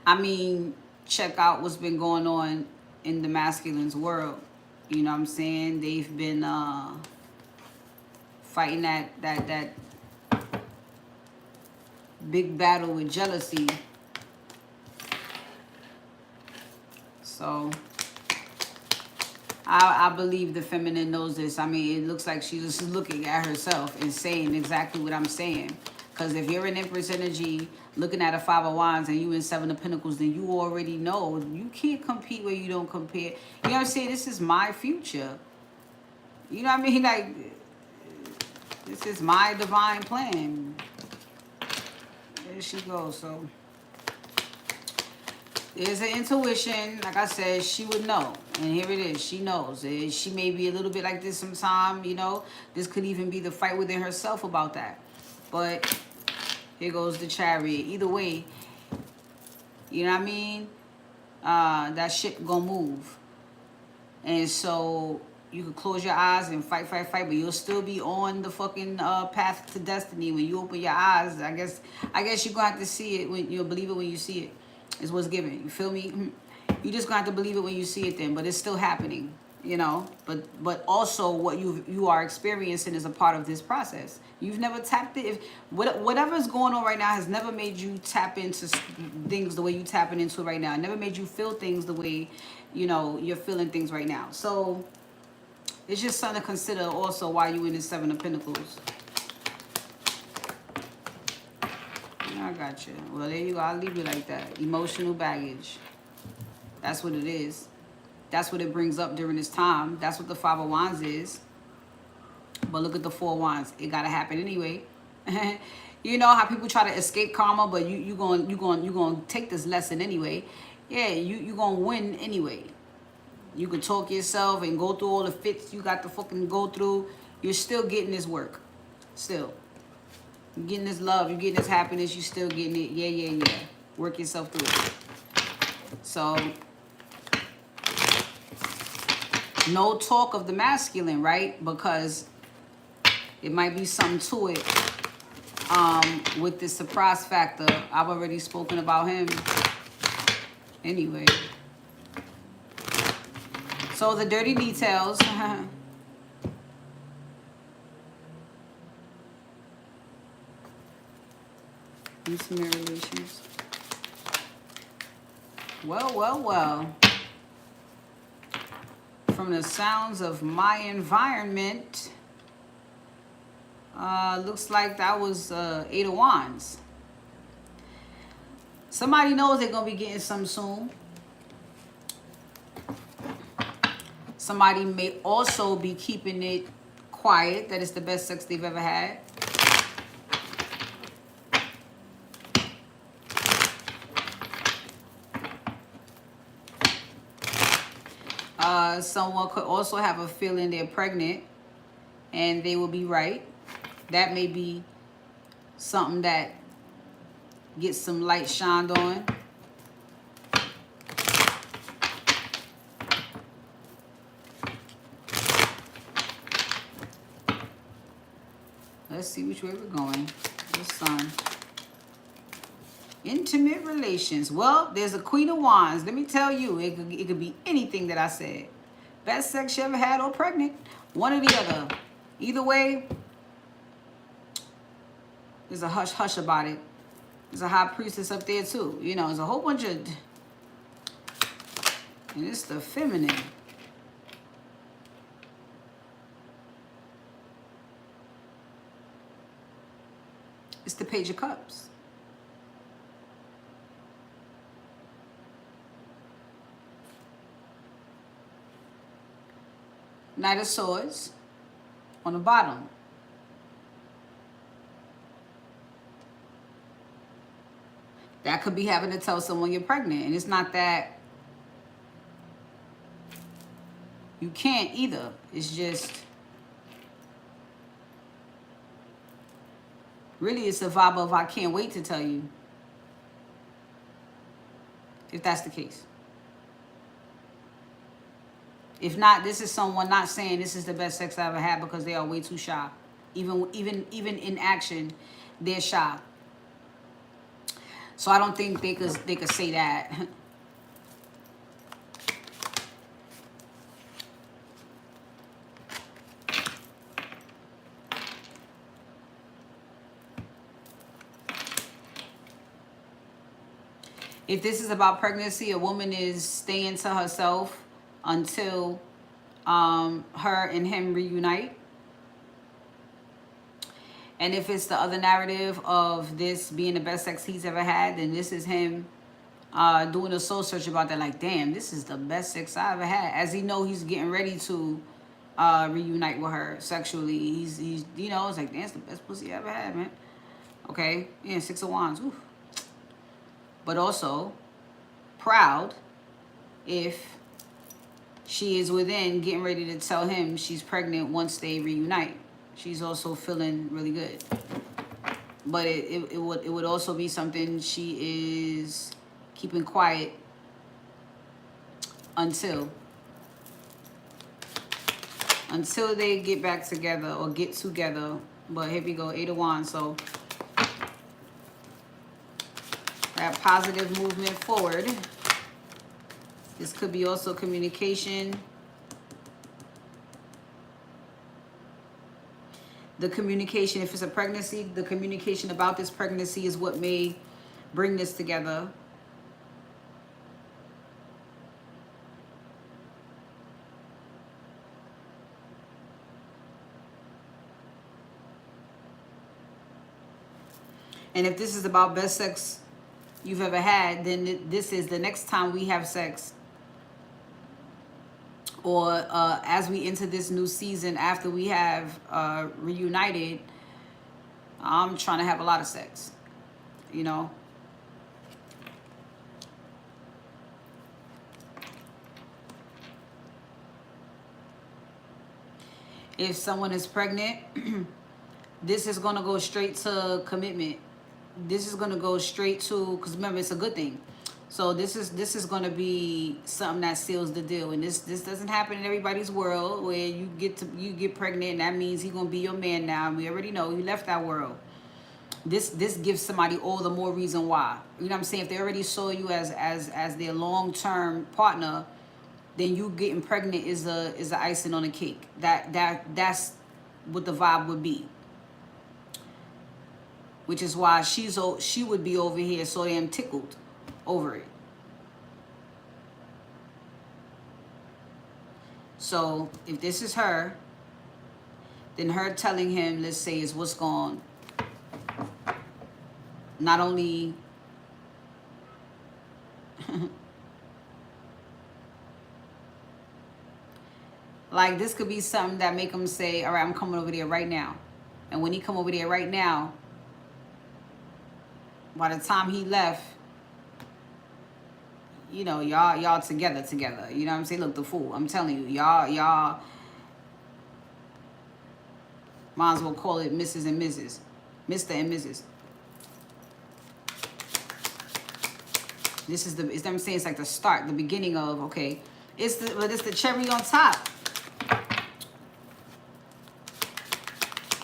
I mean, check out what's been going on in the masculine's world. You know what I'm saying? They've been fighting that big battle with jealousy. So I believe the feminine knows this. I mean, it looks like she's just looking at herself and saying exactly what I'm saying. Because if you're in Empress energy looking at a Five of Wands and you in Seven of Pentacles, then you already know you can't compete where you don't compare. You know what I'm saying? This is my future. You know what I mean? Like, this is my divine plan. There she goes. So there's an intuition. Like I said, she would know. And here it is. She knows. She may be a little bit like this sometime, you know. This could even be the fight within herself about that. But here goes the Chariot. Either way, you know what I mean? That shit gonna move. And so you could close your eyes and fight, but you'll still be on the fucking path to destiny. When you open your eyes, I guess you're gonna have to see it when you'll believe it when you see it. Is what's given. You feel me? You just gonna have to believe it when you see it then, but it's still happening, you know. But also what you are experiencing is a part of this process. You've never tapped it. If whatever's going on right now has never made you tap into things the way you tapping into it right now. It never made you feel things the way, you know, you're feeling things right now. So it's just something to consider also while you in the Seven of Pentacles. I got you. Well, there you go. I'll leave you like that. Emotional baggage. That's what it is. That's what it brings up during this time. That's what the Five of Wands is. But look at the Four of Wands. It gotta happen anyway. You know how people try to escape karma, but you gonna take this lesson anyway. Yeah, you gonna win anyway. You can talk yourself and go through all the fits you got to fucking go through. You're still getting this work. Still. You're getting this love, you're getting this happiness, you're still getting it. Yeah. Work yourself through it. So, no talk of the masculine, right? Because it might be something to it with the surprise factor. I've already spoken about him. Anyway. So, the dirty details. Intimate relations. Well. From the sounds of my environment, looks like that was Eight of Wands. Somebody knows they're going to be getting some soon. Somebody may also be keeping it quiet, that it's the best sex they've ever had. Someone could also have a feeling they're pregnant and they will be right. That may be something that gets some light shined on. Let's see which way we're going. The Sun. Intimate relations. Well, there's a Queen of Wands. Let me tell you, it could be anything that I said. Best sex you ever had or pregnant. One or the other. Either way, there's a hush-hush about it. There's a high priestess up there too. You know, there's a whole bunch of... And it's the feminine. It's the Page of Cups. Knight of Swords on the bottom. That could be having to tell someone you're pregnant. And it's not that You can't either. It's just, really it's a vibe of I can't wait to tell you. If that's the case. If not, this is someone not saying this is the best sex I ever had because they are way too shy. Even in action, they're shy. So I don't think they could say that. If this is about pregnancy, a woman is staying to herself until her and him reunite. And if it's the other narrative of this being the best sex he's ever had, then this is him doing a soul search about that. Like, damn, this is the best sex I ever had. As he know he's getting ready to reunite with her sexually. He's you know, it's like, damn, it's the best pussy I ever had, man. Okay, yeah, 6 of Wands. Oof. But also proud if she is within getting ready to tell him she's pregnant once they reunite. She's also feeling really good. But it would also be something she is keeping quiet until they get back together or get together. But here we go, 8 of Wands. So that positive movement forward. This could be also communication. The communication, if it's a pregnancy, the communication about this pregnancy is what may bring this together. And if this is about best sex you've ever had, then this is the next time we have sex, or as we enter this new season after we have reunited, I'm trying to have a lot of sex, you know. If someone is pregnant, this is going to go straight to commitment. This is going to go straight to, because remember, it's a good thing. So this is going to be something that seals the deal. And this doesn't happen in everybody's world where you get pregnant and that means he's going to be your man now. We already know you left that world. This gives somebody all the more reason why. You know what I'm saying? If they already saw you as their long-term partner, then you getting pregnant is a icing on the cake. That's what the vibe would be. Which is why she would be over here so damn tickled over it. So if this is her, then her telling him, let's say, is what's gone. Not only like this could be something that make him say, all right, I'm coming over there right now. And when he come over there right now, by the time he left, you know, y'all together. You know what I'm saying? Look, the fool. I'm telling you, y'all might as well call it Mrs. and Mrs. Mr. and Mrs. This is the, it's what I'm saying, it's like the start, the beginning of, okay. It's the cherry on top.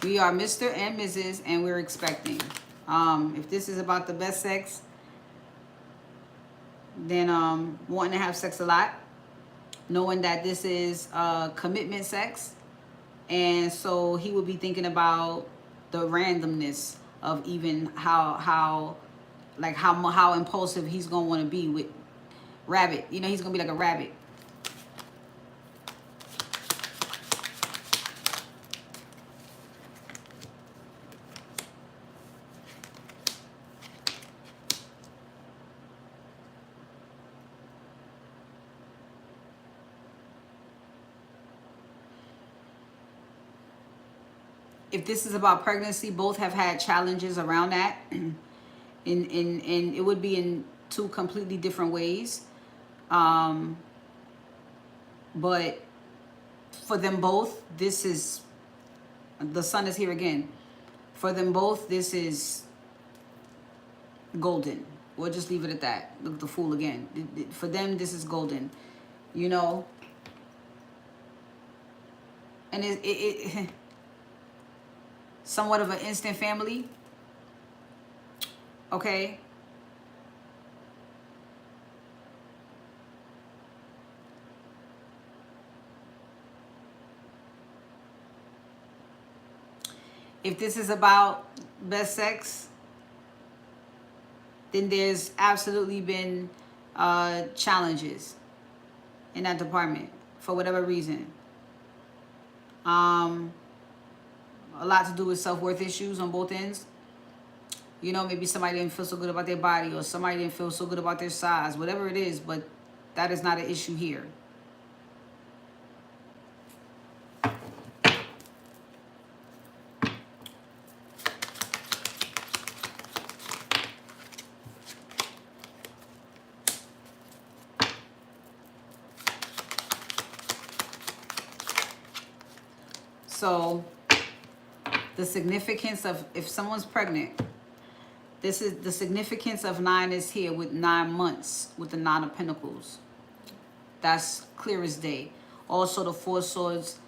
We are Mr. and Mrs. and we're expecting. If this is about the best sex, then wanting to have sex a lot, knowing that this is commitment sex, and so he would be thinking about the randomness of even how impulsive he's gonna want to be with rabbit. You know, he's gonna be like a rabbit. If this is about pregnancy, both have had challenges around that. And it would be in two completely different ways. But For them both, this is, the sun is here again. For them both, this is golden. We'll just leave it at that. Look at the Fool again. For them, this is golden. You know? And it somewhat of an instant family. Okay? If this is about best sex, then there's absolutely been challenges in that department for whatever reason. A lot to do with self-worth issues on both ends. You know, maybe somebody didn't feel so good about their body, or somebody didn't feel so good about their size, whatever it is, but that is not an issue here. So the significance of, if someone's pregnant, this is the significance of 9 is here with 9 months with the 9 of Pentacles. That's clear as day. Also the 4 Swords,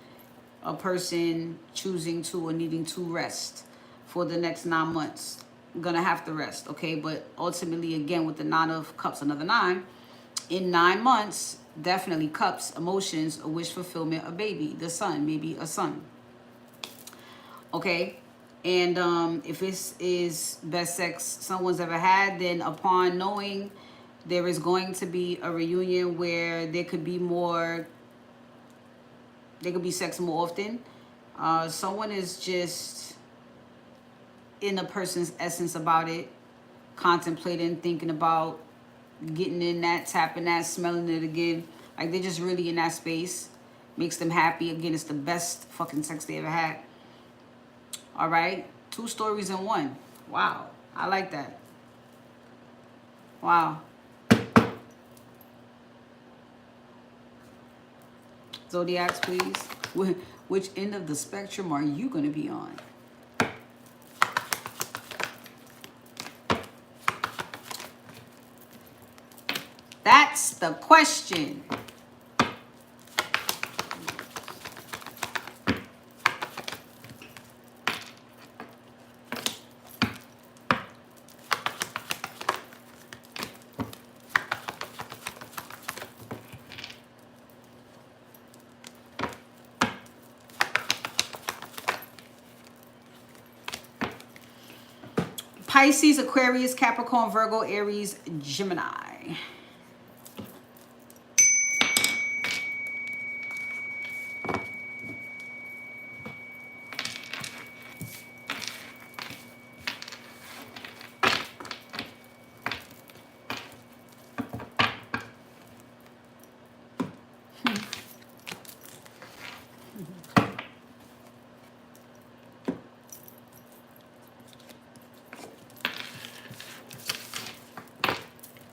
a person choosing to or needing to rest for the next 9 months. Gonna have to rest, okay? But ultimately, again, with the 9 of Cups, another 9, in 9 months, definitely Cups, emotions, a wish fulfillment, a baby, the son, maybe a son. Okay, and if this is best sex someone's ever had, then upon knowing there is going to be a reunion where there could be sex more often, someone is just in a person's essence about it, contemplating, thinking about getting in that, tapping that, smelling it again. Like, they're just really in that space. Makes them happy. Again, it's the best fucking sex they ever had. All right, 2 stories in 1. Wow, I like that. Wow. Zodiacs, please. Which end of the spectrum are you going to be on? That's the question. Pisces, Aquarius, Capricorn, Virgo, Aries, Gemini.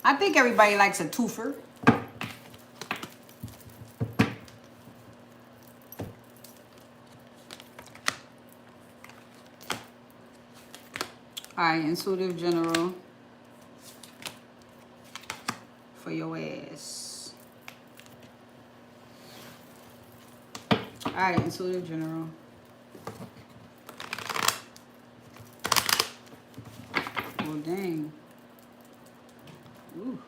I think everybody likes a twofer. All right, intuitive general for your ass. All right, intuitive general. Oh, dang. Ooh.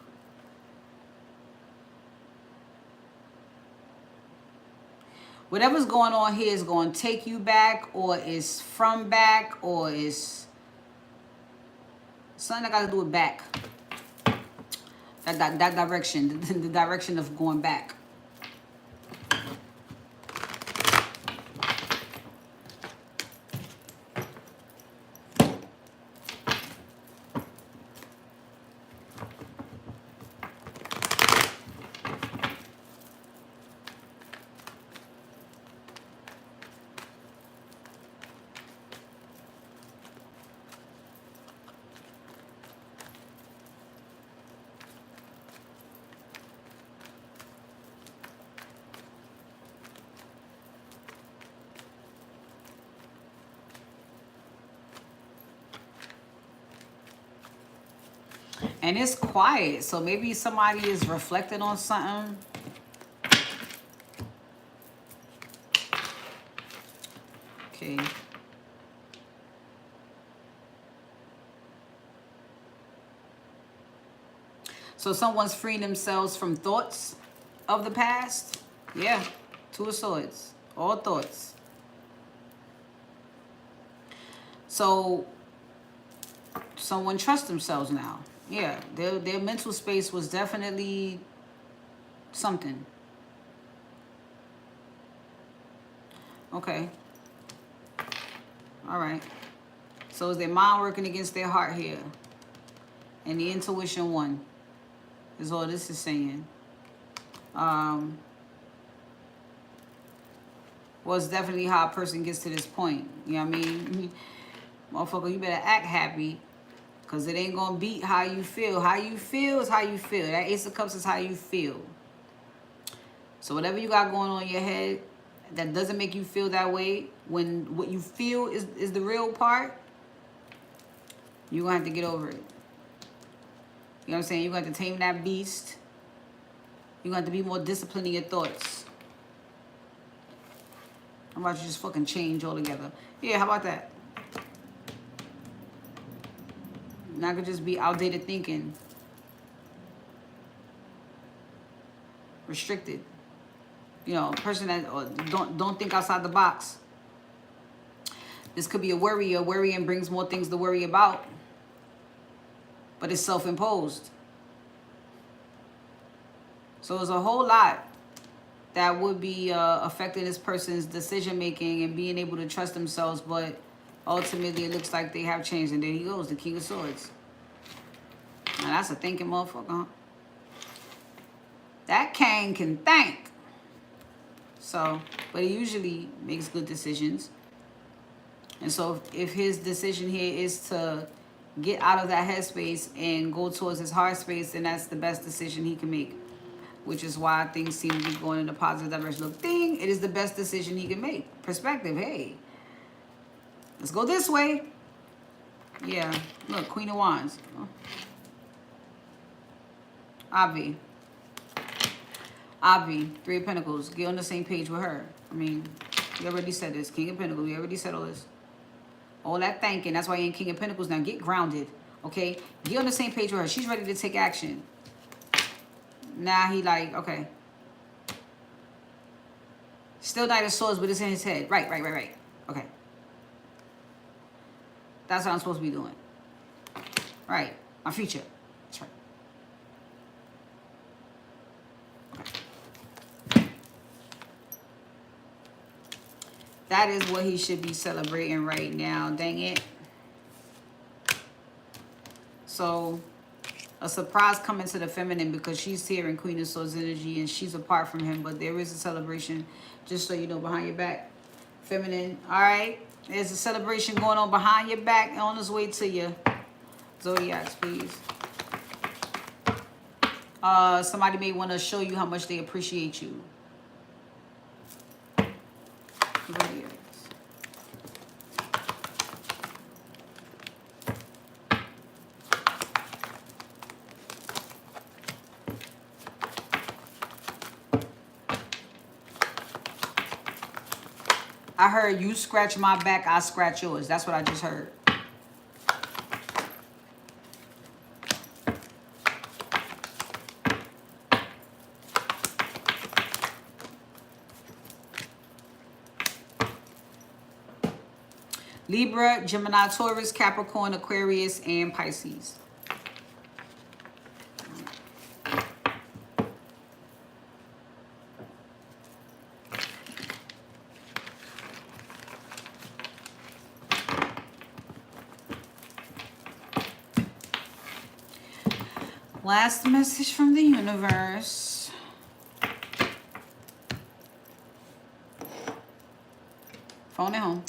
Whatever's going on here is going to take you back, or is from back, or is something that got to do with back. That direction, the direction of going back. And it's quiet, so maybe somebody is reflecting on something. Okay. So someone's freeing themselves from thoughts of the past. Yeah, Two of Swords. All thoughts. So someone trusts themselves now. Yeah, their mental space was definitely something. Okay. All right. So is their mind working against their heart here? And the intuition won, is all this is saying. Well, it's definitely how a person gets to this point. You know what I mean? Motherfucker, you better act happy, because it ain't going to beat how you feel. How you feel is how you feel. That Ace of Cups is how you feel. So whatever you got going on in your head that doesn't make you feel that way, when what you feel is the real part, you're going to have to get over it. You know what I'm saying? You're going to have to tame that beast. You're going to have to be more disciplined in your thoughts. How about you just fucking change altogether? Yeah, how about that? Not gonna just be outdated thinking. Restricted. You know, a person that don't think outside the box. This could be a worry. A worrying brings more things to worry about. But it's self-imposed. So there's a whole lot that would be affecting this person's decision-making and being able to trust themselves, but ultimately it looks like they have changed. And there he goes, the King of Swords. Now that's a thinking motherfucker, huh? That Kang can think. So, but he usually makes good decisions. And so if his decision here is to get out of that headspace and go towards his heart space, then that's the best decision he can make. Which is why things seem to be going in a positive direction. Look, ding, it is the best decision he can make. Perspective, hey. Let's go this way. Yeah, look, Queen of Wands. Avi, Three of Pentacles. Get on the same page with her. I mean, we already said this. King of Pentacles, we already said all this. All that thinking, that's why you're in King of Pentacles now. Get grounded, okay? Get on the same page with her. She's ready to take action. Now he like, okay. Still Knight of Swords, but it's in his head. Right. Okay. That's what I'm supposed to be doing. Right. My future. That's right. Okay. That is what he should be celebrating right now. Dang it. So a surprise coming to the feminine because she's here in Queen of Swords energy and she's apart from him. But there is a celebration, just so you know, behind your back. Feminine, all right? There's a celebration going on behind your back and on its way to you. Zodiacs, please. Somebody may want to show you how much they appreciate you. Zodiacs. I heard you scratch my back, I scratch yours. That's what I just heard. Libra, Gemini, Taurus, Capricorn, Aquarius, and Pisces. Last message from the universe. Phone at home.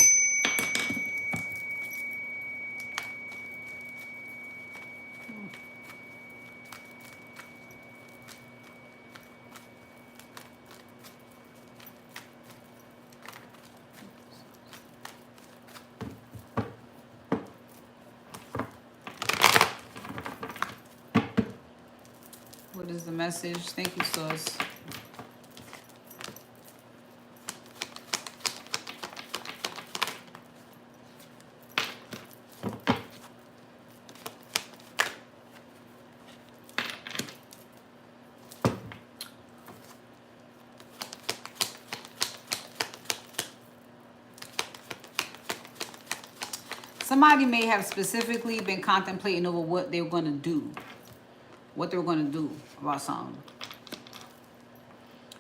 the message. Thank you, Source. Somebody may have specifically been contemplating over what they were going to do. What they were going to do about something.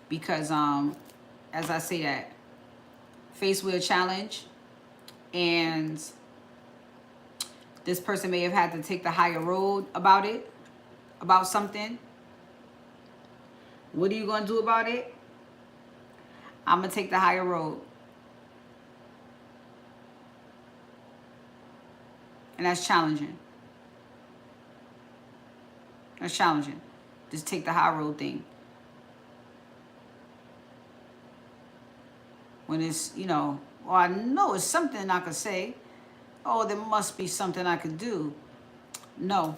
Because, as I say that, faced with a challenge, and this person may have had to take the higher road about it, about something. What are you going to do about it? I'm going to take the higher road. And that's challenging. That's challenging. Just take the high road thing. When it's, you know, well, I know it's something I could say. Oh, there must be something I could do. No.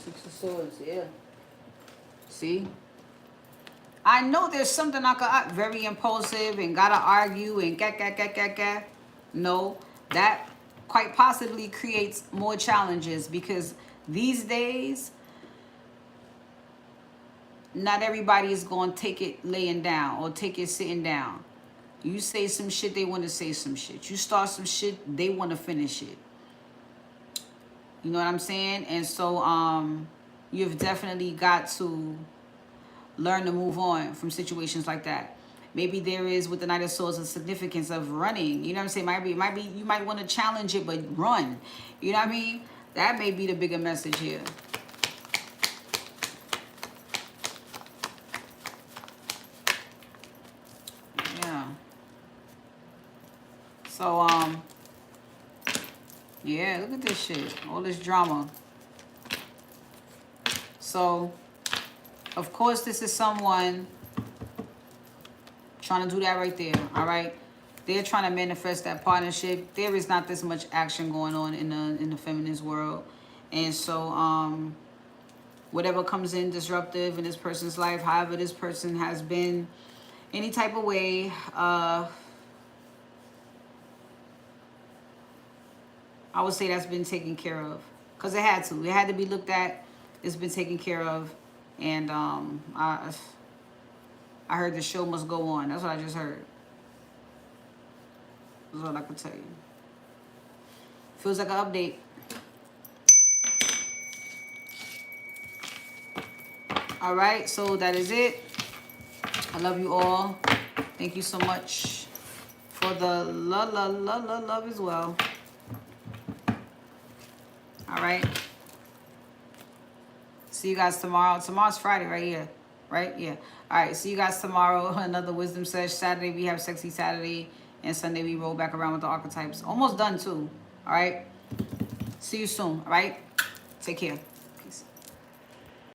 Six of Swords, yeah. See? I know there's something I could, very impulsive and gotta argue and No, that quite possibly creates more challenges, because these days, not everybody is going to take it laying down or take it sitting down. You say some shit, they want to say some shit. You start some shit, they want to finish it. You know what I'm saying? And so you've definitely got to learn to move on from situations like that. Maybe there is, with the Knight of Swords, a significance of running. You know what I'm saying? Might be you might want to challenge it, but run. You know what I mean? That may be the bigger message here. Yeah. So yeah, look at this shit. All this drama. So, of course, this is someone trying to do that right there, all right? They're trying to manifest that partnership. There is not this much action going on in the feminist world. And so, whatever comes in disruptive in this person's life, however this person has been, any type of way, I would say that's been taken care of. Because it had to. It had to be looked at. It's been taken care of. And I heard the show must go on. That's what I just heard. That's all I could tell you. Feels like an update. All right, so that is it. I love you all. Thank you so much for the love as well. All right. See you guys tomorrow. Tomorrow's Friday, right? Yeah. Right? Yeah. All right. See you guys tomorrow. Another Wisdom Sesh. Saturday, we have Sexy Saturday. And Sunday, we roll back around with the archetypes. Almost done, too. All right. See you soon. All right. Take care.